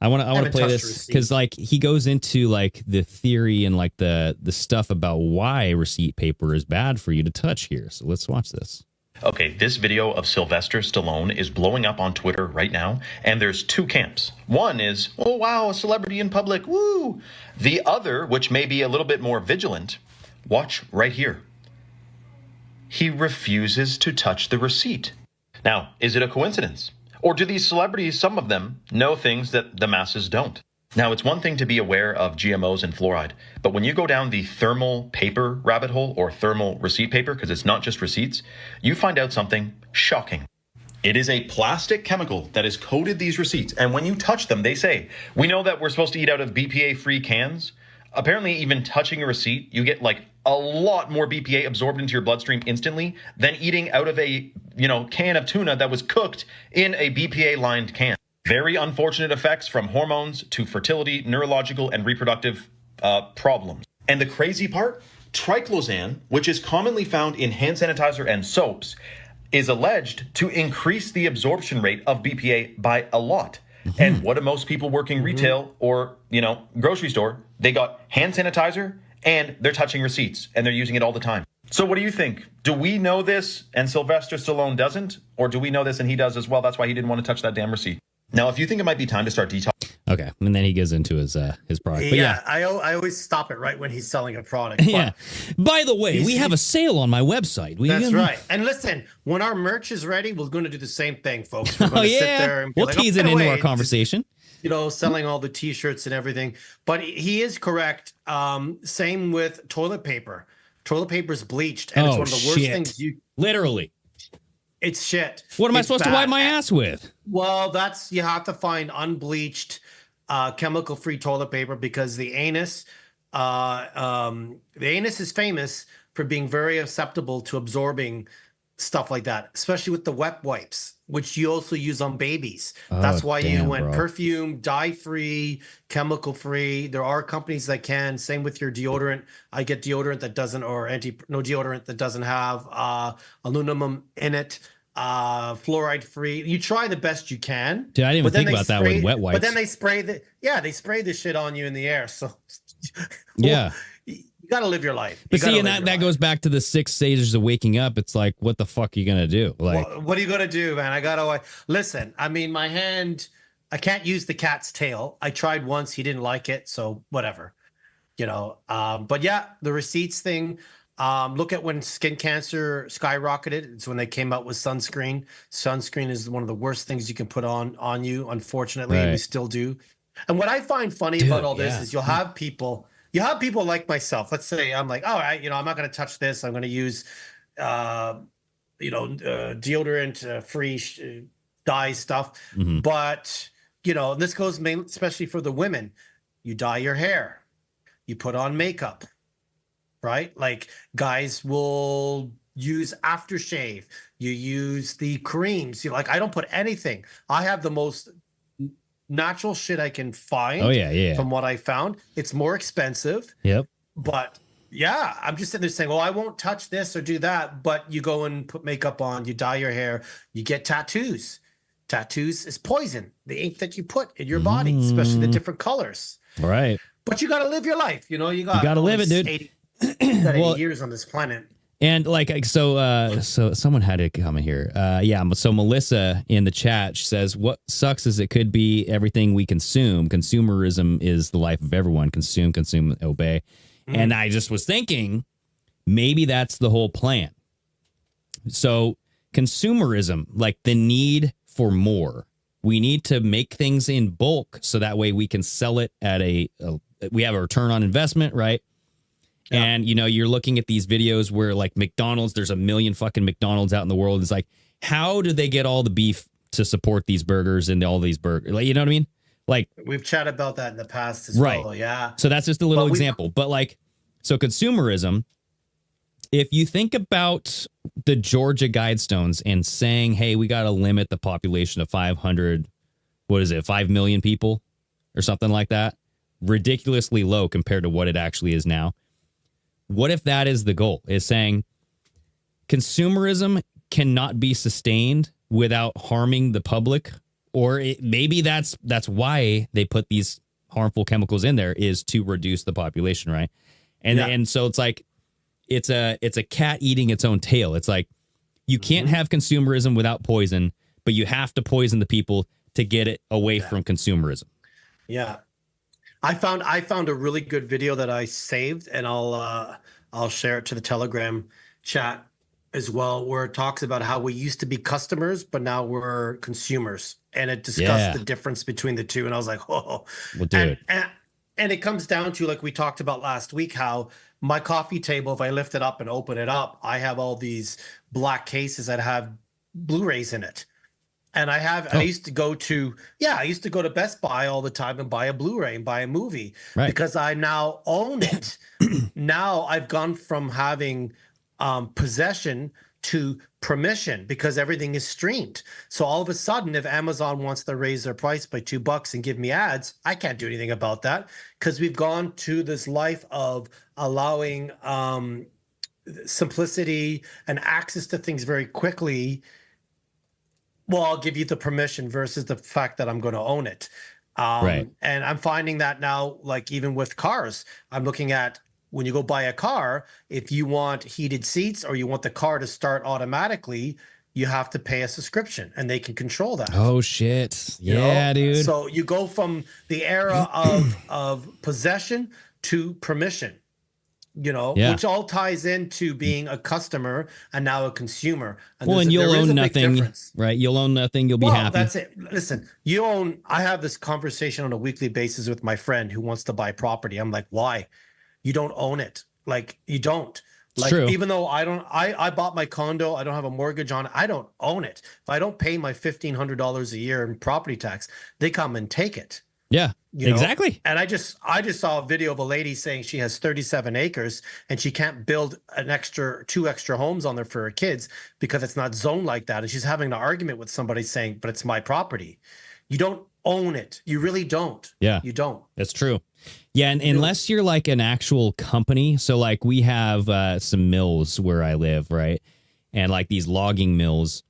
I want to play this because, like, he goes into, like, the theory and, like, the stuff about why receipt paper is bad for you to touch here. So let's watch this. Okay, this video of Sylvester Stallone is blowing up on Twitter right now, and there's two camps. One is, oh wow, a celebrity in public, woo! The other, which may be a little bit more vigilant, watch right here. He refuses to touch the receipt. Now, is it a coincidence? Or do these celebrities, some of them, know things that the masses don't? Now, it's one thing to be aware of GMOs and fluoride, but when you go down the thermal paper rabbit hole, or thermal receipt paper, because it's not just receipts, you find out something shocking. It is a plastic chemical that has coated these receipts, and when you touch them, they say, we know that we're supposed to eat out of BPA-free cans. Apparently, even touching a receipt, you get like a lot more BPA absorbed into your bloodstream instantly than eating out of a, can of tuna that was cooked in a BPA-lined can. Very unfortunate effects from hormones to fertility, neurological, and reproductive problems. And the crazy part, triclosan, which is commonly found in hand sanitizer and soaps, is alleged to increase the absorption rate of BPA by a lot. Mm-hmm. And what do most people working retail or, grocery store? They got hand sanitizer and they're touching receipts and they're using it all the time. So what do you think? Do we know this and Sylvester Stallone doesn't? Or do we know this and he does as well? That's why he didn't want to touch that damn receipt. Now, if you think it might be time to start detoxing. Okay, and then he goes into his product. But yeah, I always stop it right when he's selling a product. Yeah. By the way, we have a sale on my website. That's right. And listen, when our merch is ready, we're going to do the same thing, folks. We're going to sit there and be we'll tease it into our conversation. Selling all the T-shirts and everything. But he is correct. Same with toilet paper. Toilet paper is bleached, and it's one of the worst things you literally. It's shit. What am I supposed to wipe my ass with? Well, you have to find unbleached, chemical-free toilet paper because the anus is famous for being very susceptible to absorbing stuff like that, especially with the wet wipes, which you also use on babies. Oh, That's why you damn, went bro. perfume, dye-free, chemical-free. There are companies that can. Same with your deodorant. I get deodorant that doesn't, or no deodorant that doesn't have aluminum in it. Fluoride-free. You try the best you can. Dude, I didn't even think about that with wet wipes. But then they spray they spray this shit on you in the air. So yeah. You got to live your life. But see, and that goes back to the 6 stages of waking up. It's like, what the fuck are you going to do? Like, what are you going to do, man? I got to listen. I mean, my hand, I can't use the cat's tail. I tried once. He didn't like it. So whatever, but yeah, the receipts thing. Look at when skin cancer skyrocketed. It's when they came out with sunscreen. Sunscreen is one of the worst things you can put on you. Unfortunately, right. We still do. And what I find funny about all this is you'll have people like myself. Let's say I'm like, all right, I'm not going to touch this. I'm going to use, deodorant free dye stuff. Mm-hmm. But, this goes mainly, especially for the women. You dye your hair. You put on makeup, right? Like guys will use aftershave. You use the creams. I don't put anything. I have the most natural shit I can find. Oh yeah. From what I found, it's more expensive. Yep. But yeah, I'm just sitting there saying, I won't touch this or do that. But you go and put makeup on, you dye your hair, you get tattoos. Tattoos is poison. The ink that you put in your body, especially the different colors. Right. But you got to live your life. You got to live it, dude. 80 years on this planet. And so someone had to comment here. So Melissa in the chat, she says, what sucks is it could be everything we consume. Consumerism is the life of everyone. Consume, obey. And I just was thinking, maybe that's the whole plan. So consumerism, like the need for more. We need to make things in bulk so that way we can sell it at we have a return on investment, right? Yeah. And, you're looking at these videos where like McDonald's, there's a million fucking McDonald's out in the world. It's like, how do they get all the beef to support these burgers and all these burgers? Like, you know what I mean? Like we've chatted about that in the past as right. well. Yeah. So that's just a little example. But so consumerism, if you think about the Georgia Guidestones and saying, hey, we got to limit the population of 5 million people or something like that, ridiculously low compared to what it actually is now. What if that is the goal, is saying consumerism cannot be sustained without harming the public? Or maybe that's why they put these harmful chemicals in there, is to reduce the population, right? And so it's like it's a cat eating its own tail. It's like you can't have consumerism without poison, but you have to poison the people to get it away from consumerism. Yeah. I found a really good video that I saved, and I'll share it to the Telegram chat as well, where it talks about how we used to be customers, but now we're consumers, and it discussed the difference between the two. And I was like, oh, well, dude. And it comes down to, like we talked about last week, how my coffee table, if I lift it up and open it up, I have all these black cases that have Blu-rays in it. And I used to go to Best Buy all the time and buy a Blu-ray and buy a movie, because I now own it. Now I've gone from having possession to permission, because everything is streamed. So all of a sudden, if Amazon wants to raise their price by $2 and give me ads, I can't do anything about that, because we've gone to this life of allowing simplicity and access to things very quickly. Well, I'll give you the permission versus the fact that I'm going to own it. And I'm finding that now, like even with cars, I'm looking at, when you go buy a car, if you want heated seats or you want the car to start automatically, you have to pay a subscription, and they can control that. Oh, shit. Yeah, dude. So you go from the era of possession to permission. Which all ties into being a customer and now a consumer. And you'll own nothing, right? You'll own nothing. You'll be happy. That's it. Listen, I have this conversation on a weekly basis with my friend who wants to buy property. I'm like, why? You don't own it. Like, you don't. Like, true. Even though I bought my condo, I don't have a mortgage on it. I don't own it. If I don't pay my $1,500 a year in property tax, they come and take it. Yeah, exactly. And I just saw a video of a lady saying she has 37 acres and she can't build two extra homes on there for her kids because it's not zoned like that. And she's having an argument with somebody saying, but it's my property. You don't own it. You really don't. Yeah. You don't. That's true. Yeah, and unless you're like an actual company. So like we have some mills where I live, right? And like these logging mills,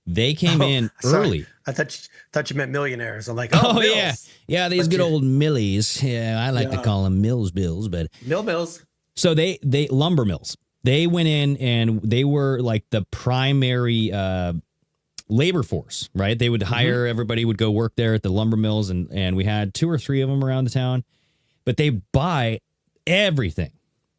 they came in early. I thought you meant millionaires. I'm like, oh mills. yeah, these good old millies. Yeah, I like to call them bills, but mills. So they lumber mills. They went in and they were like the primary labor force, right? They would hire everybody would go work there at the lumber mills, and we had 2 or 3 of them around the town. But they buy everything.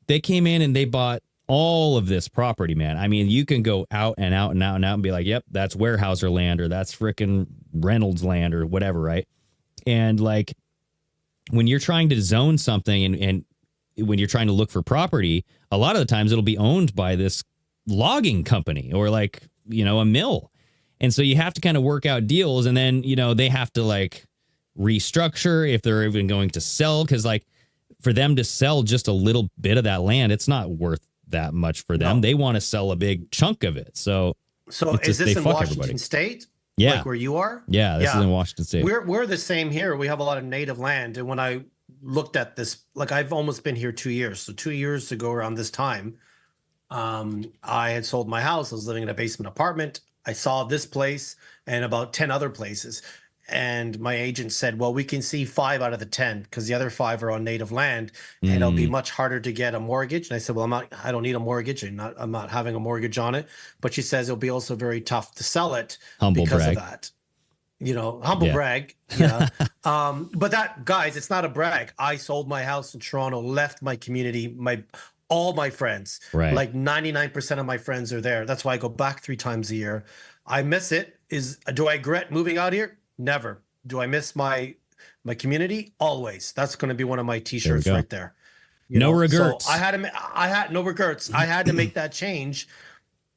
They came in and they bought all of this property, man. I mean, you can go out and out and out and out and be like, yep, that's Weyerhaeuser land, or that's frickin' Reynolds land, or whatever, right? And like when you're trying to zone something and when you're trying to look for property, a lot of the times it'll be owned by this logging company or like, a mill. And so you have to kind of work out deals, and then, they have to like restructure if they're even going to sell, because like for them to sell just a little bit of that land, it's not worth that much for them. No. They want to sell a big chunk of it. So is this in Washington State? Yeah. Like where you are? Yeah, this is in Washington State. We're the same here. We have a lot of native land. And when I looked at this, like I've almost been here 2 years. So 2 years ago around this time, I had sold my house. I was living in a basement apartment. I saw this place and about 10 other places. And my agent said, well, we can see 5 out of the 10 because the other 5 are on native land, and it'll be much harder to get a mortgage. And I said, well, I don't need a mortgage. I'm not having a mortgage on it. But she says it'll be also very tough to sell it because of that. Humble brag. Yeah. But that, guys, it's not a brag. I sold my house in Toronto, left my community, all my friends, right. Like 99% of my friends are there. That's why I go back 3 times a year. I miss it. Do I regret moving out here? Never. Do I miss my community? Always. That's going to be one of my T-shirts right there. No regrets. So I had no regrets. I had to make that change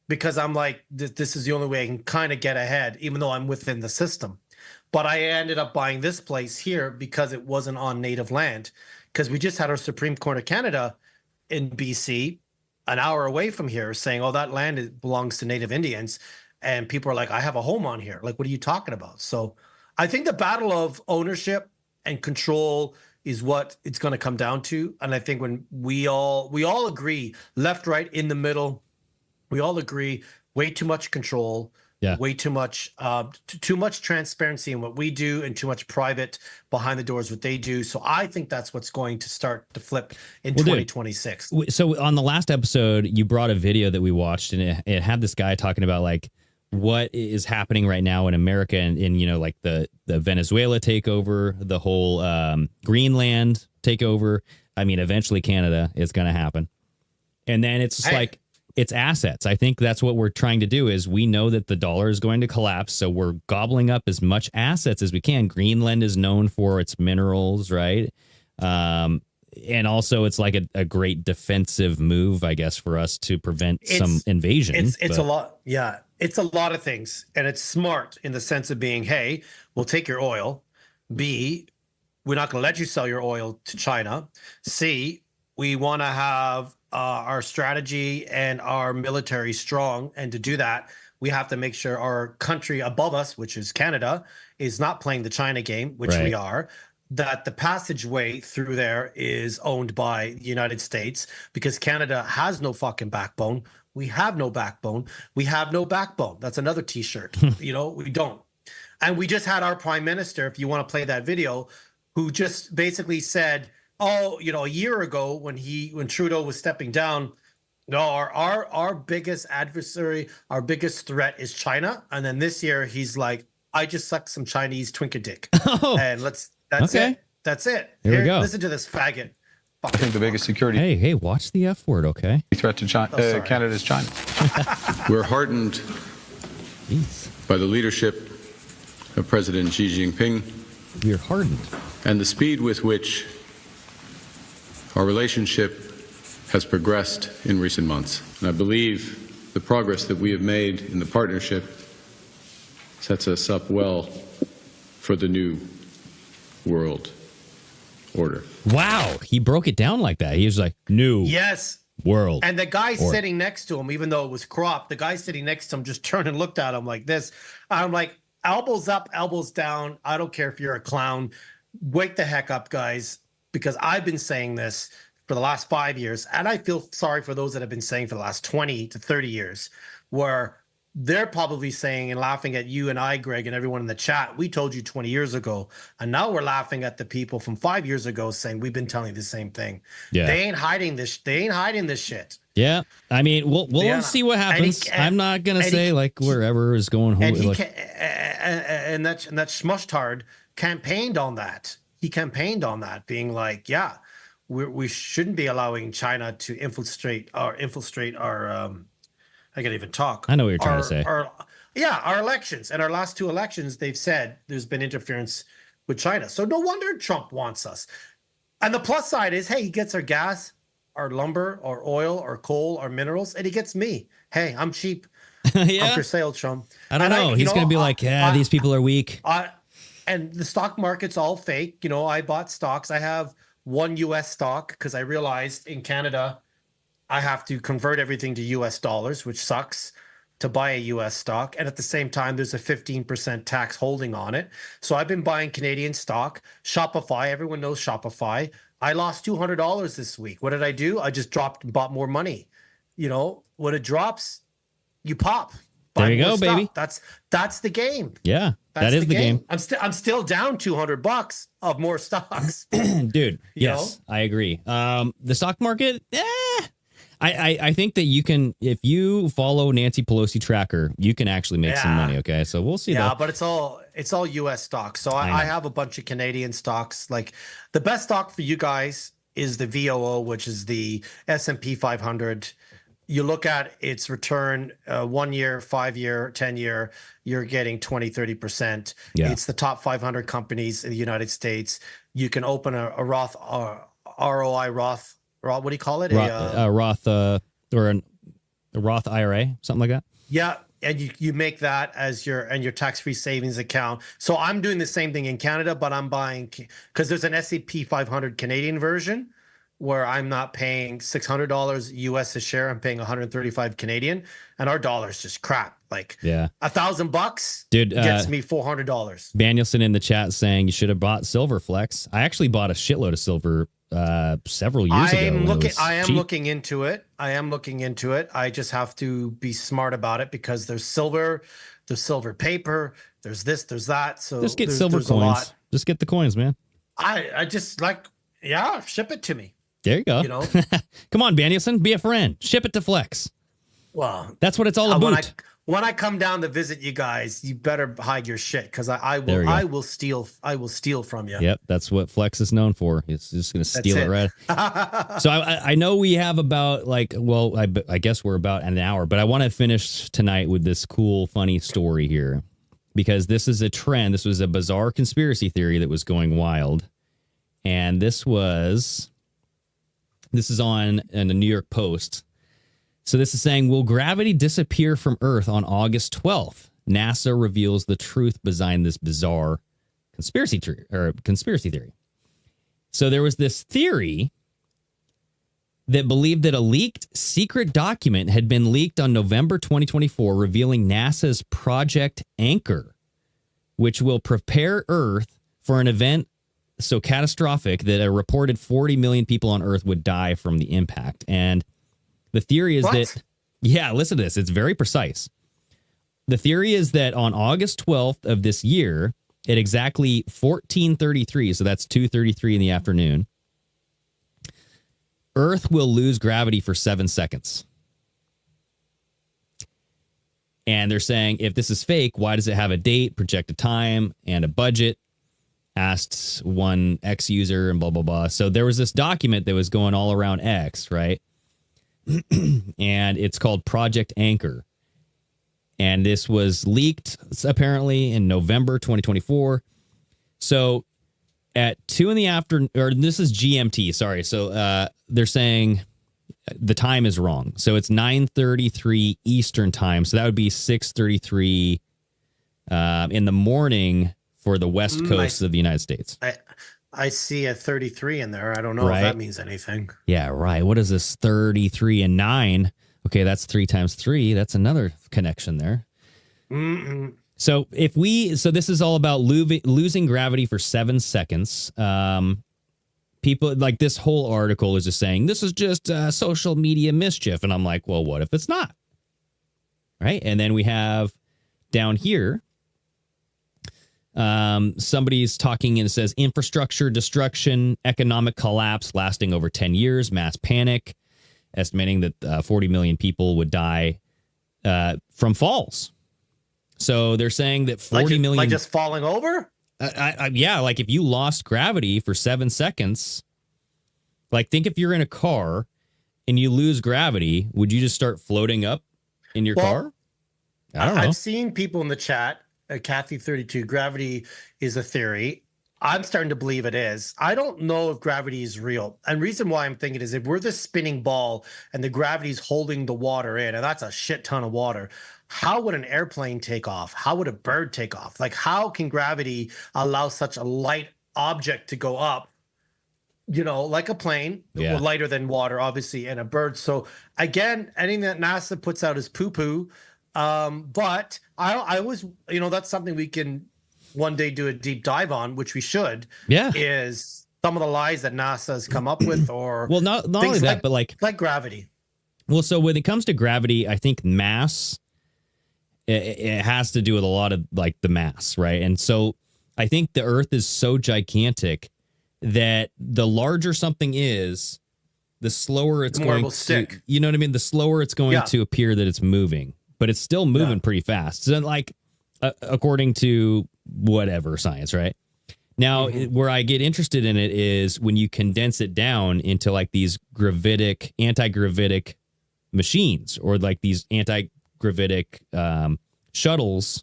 because I'm like, this is the only way I can kind of get ahead, even though I'm within the system. But I ended up buying this place here because it wasn't on native land. Because we just had our Supreme Court of Canada in BC, an hour away from here, saying, oh, that land belongs to Native Indians. And people are like, I have a home on here. Like, what are you talking about? So I think the battle of ownership and control is what it's going to come down to. And I think when we all agree, left, right, in the middle, we all agree, way too much control, way too much transparency in what we do, and too much private behind the doors what they do. So I think that's what's going to start to flip in 2026. So on the last episode, you brought a video that we watched, and it had this guy talking about like what is happening right now in America, and like the Venezuela takeover, the whole Greenland takeover. I mean, eventually Canada is going to happen. And then it's just like, it's assets. I think that's what we're trying to do. Is we know that the dollar is going to collapse, so we're gobbling up as much assets as we can. Greenland is known for its minerals, right? And also it's like a great defensive move, I guess, for us to prevent some invasion. It's a lot. Yeah, it's a lot of things. And it's smart in the sense of being, hey, we'll take your oil. B, we're not going to let you sell your oil to China. C, we want to have our strategy and our military strong. And to do that, we have to make sure our country above us, which is Canada, is not playing the China game, which we are. That the passageway through there is owned by the United States, because Canada has no fucking backbone. We have no backbone. We have no backbone. That's another T-shirt. We don't. And we just had our prime minister, if you want to play that video, who just basically said, a year ago when Trudeau was stepping down, no, our biggest adversary, our biggest threat is China. And then this year he's like, I just sucked some Chinese twinker dick. And that's it. That's it. Here we go. Listen to this faggot. I think the biggest security Hey, watch the F word, okay? threat to China, Canada is China. We're heartened by the leadership of President Xi Jinping. We're hardened. And the speed with which our relationship has progressed in recent months. And I believe the progress that we have made in the partnership sets us up well for the new world. order. Wow. He broke it down like that. He was like, new Yes. world. And the guy order. sitting next to him, even though it was cropped, the guy sitting next to him just turned and looked at him like this. I'm like, elbows up, elbows down. I don't care if you're a clown. Wake the heck up, guys, because I've been saying this for the last 5 years, and I feel sorry for those that have been saying for the last 20 to 30 years, where they're probably saying and laughing at you and I, Greg, and everyone in the chat. We told you 20 years ago, and now we're laughing at the people from 5 years ago saying we've been telling you the same thing. Yeah. They ain't hiding this. They ain't hiding this shit. Yeah. I mean, we'll see what happens. I'm not going to say like wherever is going home. And he like, and that Schmushtard campaigned on that. He campaigned on that, being like, yeah, we shouldn't be allowing China to infiltrate our I can't even talk. I know what you're trying to say. Our elections. And our last two elections, they've said there's been interference with China. So no wonder Trump wants us. And the plus side is, hey, he gets our gas, our lumber, our oil, our coal, our minerals, and he gets me. Hey, I'm cheap. Yeah. I'm for sale, Trump. I don't know. He's going to be like, these people are weak. And the stock market's all fake. You know, I bought stocks. I have one US stock because I realized in Canada, I have to convert everything to US dollars, which sucks to buy a US stock. And at the same time, there's a 15% tax holding on it. So I've been buying Canadian stock. Shopify, everyone knows Shopify. I lost $200 this week. What did I do? I just dropped and bought more money. You know, when it drops, you pop. There you go, baby. That's the game. Yeah, that is the game. I'm still down $200 of more stocks. Dude, yes, I agree. The stock market, I think that you can, if you follow Nancy Pelosi tracker, you can actually make some money. Okay, so we'll see. Yeah, but it's all U.S. stocks. So I have a bunch of Canadian stocks. Like the best stock for you guys is the VOO, which is the S&P 500. You look at its return 1 year, 5 year, 10 year, you're getting 20-30%. Yeah. It's the top 500 companies in the United States. You can open a Roth ROI Roth. What do you call it? Roth or a Roth IRA, something like that. Yeah, and you make that as your tax-free savings account. So I'm doing the same thing in Canada, but I'm buying because there's an S&P 500 Canadian version where I'm not paying $600 US a share. I'm paying 135 Canadian, and our dollar's just crap. Like $1,000, dude, gets me $400. Danielson in the chat saying you should have bought Silver Flex. I actually bought a shitload of silver several years ago. I am looking into it. I just have to be smart about it because there's silver paper, there's this, there's that. So just get silver coins. Just get the coins, man. I just ship it to me. There you go. You know, come on, Danielson, be a friend. Ship it to Flex. Well, that's what it's all about. When I come down to visit you guys, you better hide your shit because I will steal from you. Yep, that's what Flex is known for. He's just going to steal it right. So I know we have about I guess we're about an hour, but I want to finish tonight with this cool, funny story here because this is a trend. This was a bizarre conspiracy theory that was going wild, and this is on in the New York Post. So this is saying, will gravity disappear from Earth on August 12th? NASA reveals the truth behind this bizarre conspiracy theory. So there was this theory that believed that a leaked secret document had been leaked on November 2024, revealing NASA's Project Anchor, which will prepare Earth for an event so catastrophic that a reported 40 million people on Earth would die from the impact. And the theory is that, listen to this. It's very precise. The theory is that on August 12th of this year, at exactly 14:33, so that's 2:33 in the afternoon, Earth will lose gravity for 7 seconds. And they're saying, if this is fake, why does it have a date, projected time, and a budget? Asked one X user and blah, blah, blah. So there was this document that was going all around X, right? And it's called Project Anchor. And this was leaked apparently in November 2024. So at 2 in the afternoon, or this is GMT, sorry. So they're saying the time is wrong. So it's 9:33 Eastern time. So that would be 6:33 in the morning for the West Coast of the United States. I see a 33 in there. I don't know if that means anything. Yeah, right. What is this? 33 and 9. Okay, that's 3 times 3. That's another connection there. So this is all about losing gravity for 7 seconds. People like this whole article is just saying this is just social media mischief. And I'm like, well, what if it's not? Right. And then we have down here, somebody's talking and it says infrastructure destruction, economic collapse lasting over 10 years, mass panic, estimating that 40 million people would die from falls. So they're saying that 40 million, like just falling over. Yeah, like if you lost gravity for 7 seconds, like think if you're in a car and you lose gravity, would you just start floating up in your car? I don't know. I've seen people in the chat. Kathy 32, gravity is a theory. I'm starting to believe it is. I don't know if gravity is real. And reason why I'm thinking is if we're the spinning ball and the gravity is holding the water in, and that's a shit ton of water, how would an airplane take off? How would a bird take off? Like, how can gravity allow such a light object to go up? You know, like a plane, lighter than water, obviously, and a bird. So again, anything that NASA puts out is poo-poo. But I was, you know, that's something we can one day do a deep dive on, which we should. Yeah. Is some of the lies that NASA has come up with, or well, not only that, but like gravity. Well, so when it comes to gravity, I think mass, it has to do with a lot of like the mass, right? And so I think the Earth is so gigantic that the larger something is, the slower it's going to stick. You know what I mean? The slower it's going to appear that it's moving. But it's still moving pretty fast. So like, according to whatever science, right? Now, where I get interested in it is when you condense it down into like these anti-gravitic machines, or like these anti-gravitic shuttles,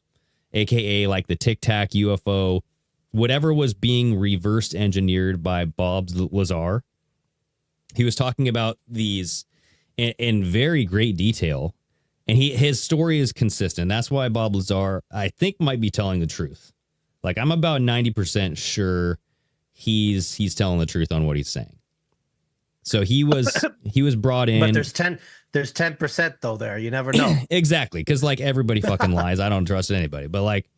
aka like the Tic Tac UFO, whatever was being reverse engineered by Bob Lazar. He was talking about these in very great detail. And his story is consistent. That's why Bob Lazar, I think, might be telling the truth. Like, I'm about 90% sure he's telling the truth on what he's saying. So he was brought in. But there's 10% though there. You never know. Exactly, because like everybody fucking lies. I don't trust anybody. But like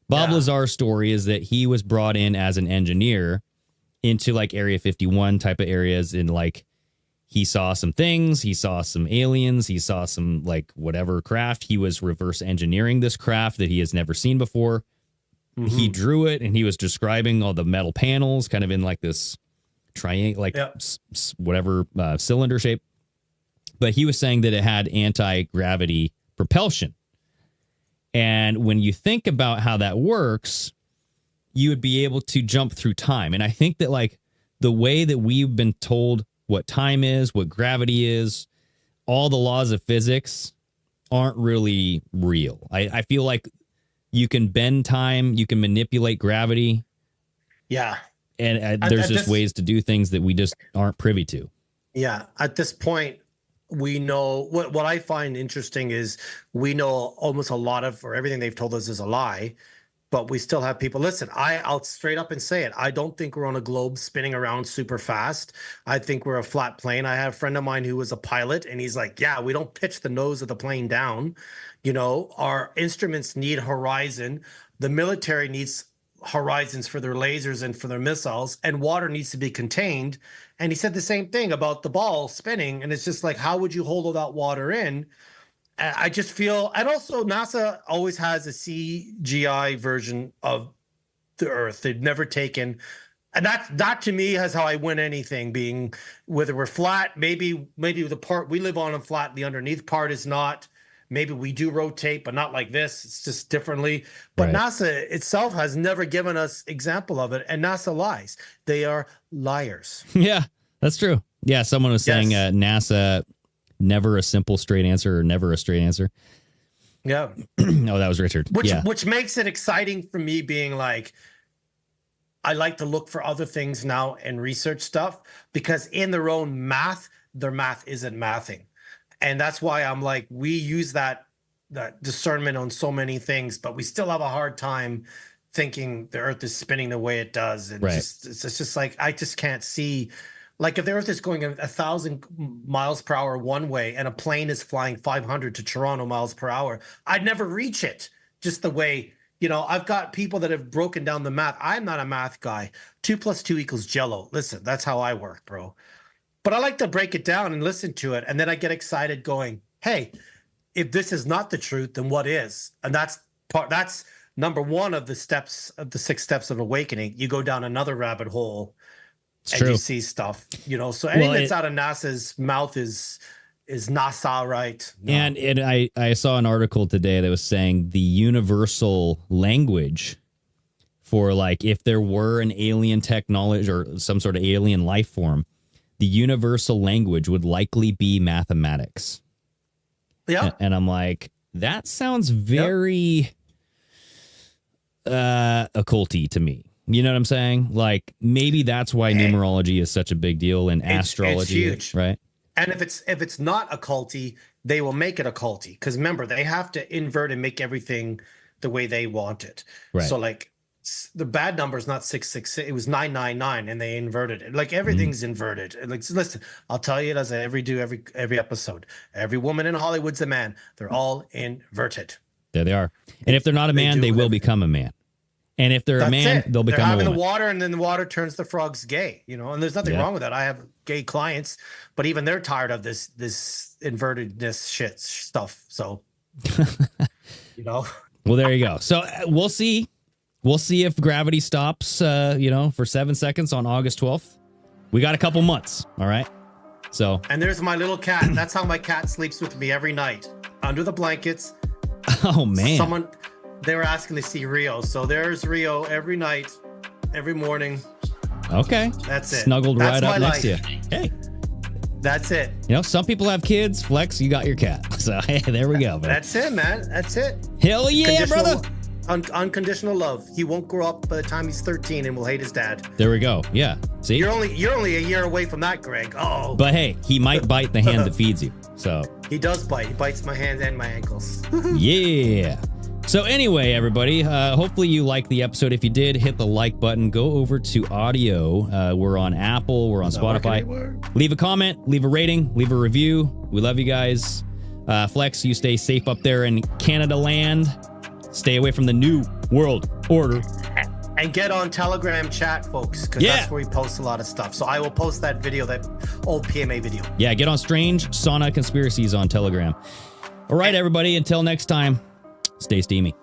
Bob Lazar's story is that he was brought in as an engineer into like Area 51 type of areas, in like, he saw some things, he saw some aliens, he saw some like whatever craft. He was reverse engineering this craft that he has never seen before. He drew it and he was describing all the metal panels kind of in like this triangle, like whatever cylinder shape. But he was saying that it had anti-gravity propulsion. And when you think about how that works, you would be able to jump through time. And I think that like the way that we've been told what time is, what gravity is, all the laws of physics aren't really real. I feel like you can bend time, you can manipulate gravity. Yeah. And there's just ways to do things that we just aren't privy to. Yeah. At this point, we know what I find interesting is we know almost a lot of, or everything they've told us is a lie. But we still have people. Listen, I'll straight up and say it. I don't think we're on a globe spinning around super fast. I think we're a flat plane. I have a friend of mine who was a pilot, and he's like, yeah, we don't pitch the nose of the plane down. You know, our instruments need horizon. The military needs horizons for their lasers and for their missiles, and water needs to be contained. And he said the same thing about the ball spinning. And it's just like, how would you hold all that water in? I just feel, and also NASA always has a CGI version of the Earth. They've never taken, and that to me is how I win anything. Being whether we're flat, maybe the part we live on flat, the underneath part is not. Maybe we do rotate, but not like this. It's just differently. But NASA itself has never given us example of it, and NASA lies. They are liars. Yeah, that's true. Yeah, someone was saying NASA. Never a simple straight answer, or never a straight answer. Yeah. No, that was Richard. Which makes it exciting for me, being like, I like to look for other things now and research stuff, because in their own math, their math isn't mathing. And that's why I'm like, we use that discernment on so many things, but we still have a hard time thinking the Earth is spinning the way it does, and Right. it's just like I just can't see. Like if the Earth is going 1,000 miles per hour one way, and a plane is flying 500 to Toronto miles per hour, I'd never reach it. Just the way, you know, I've got people that have broken down the math. I'm not a math guy. 2 + 2 = Jello. Listen, that's how I work, bro. But I like to break it down and listen to it, and then I get excited, going, "Hey, if this is not the truth, then what is?" And that's number one of the steps of the 6 steps of awakening. You go down another rabbit hole, and true. you see stuff, you know. So anything Well, that's out of NASA's mouth is NASA, right? No. And I saw an article today that was saying the universal language for, like, if there were an alien technology or some sort of alien life form, the universal language would likely be mathematics. Yeah. And I'm like, that sounds very occulty to me. You know what I'm saying? Like, maybe that's why numerology is such a big deal in astrology. It's huge. Right? And if it's not occulty, they will make it occulty. Because remember, they have to invert and make everything the way they want it. Right. So like the bad number is not 666, it was 999, and they inverted it. Like everything's inverted. And like, listen, I'll tell you it as I do every episode. Every woman in Hollywood's a man. They're all inverted. There they are. And if they're not a man, they will become a man. And if they're a man, they'll become a woman. They're having the water, and then the water turns the frogs gay, you know, and there's nothing wrong with that. I have gay clients, but even they're tired of this invertedness shit stuff. So, you know. Well, there you go. So we'll see. We'll see if gravity stops, you know, for 7 seconds on August 12th. We got a couple months. All right. So. And there's my little cat. That's how my cat sleeps with me every night, under the blankets. Oh, man. They were asking to see Rio. So there's Rio every night, every morning. Okay. That's it. Snuggled That's right up my next to you. life. Hey. That's it. You know, some people have kids. Flex, you got your cat. So, hey, there we go. Bro. That's it, man. That's it. Hell yeah, brother. Unconditional love. He won't grow up by the time he's 13 and will hate his dad. There we go. Yeah. See? You're only a year away from that, Greg. Oh. But hey, he might bite the hand that feeds you. So. He does bite. He bites my hands and my ankles. Yeah. So anyway, everybody, hopefully you liked the episode. If you did, hit the like button. Go over to audio. We're on Apple. We're on Spotify. Leave a comment. Leave a rating. Leave a review. We love you guys. Flex, you stay safe up there in Canada land. Stay away from the New World Order. And get on Telegram chat, folks, because that's where we post a lot of stuff. So I will post that video, that old PMA video. Yeah, get on Strange Sauna Conspiracies on Telegram. All right, everybody, until next time, stay steamy.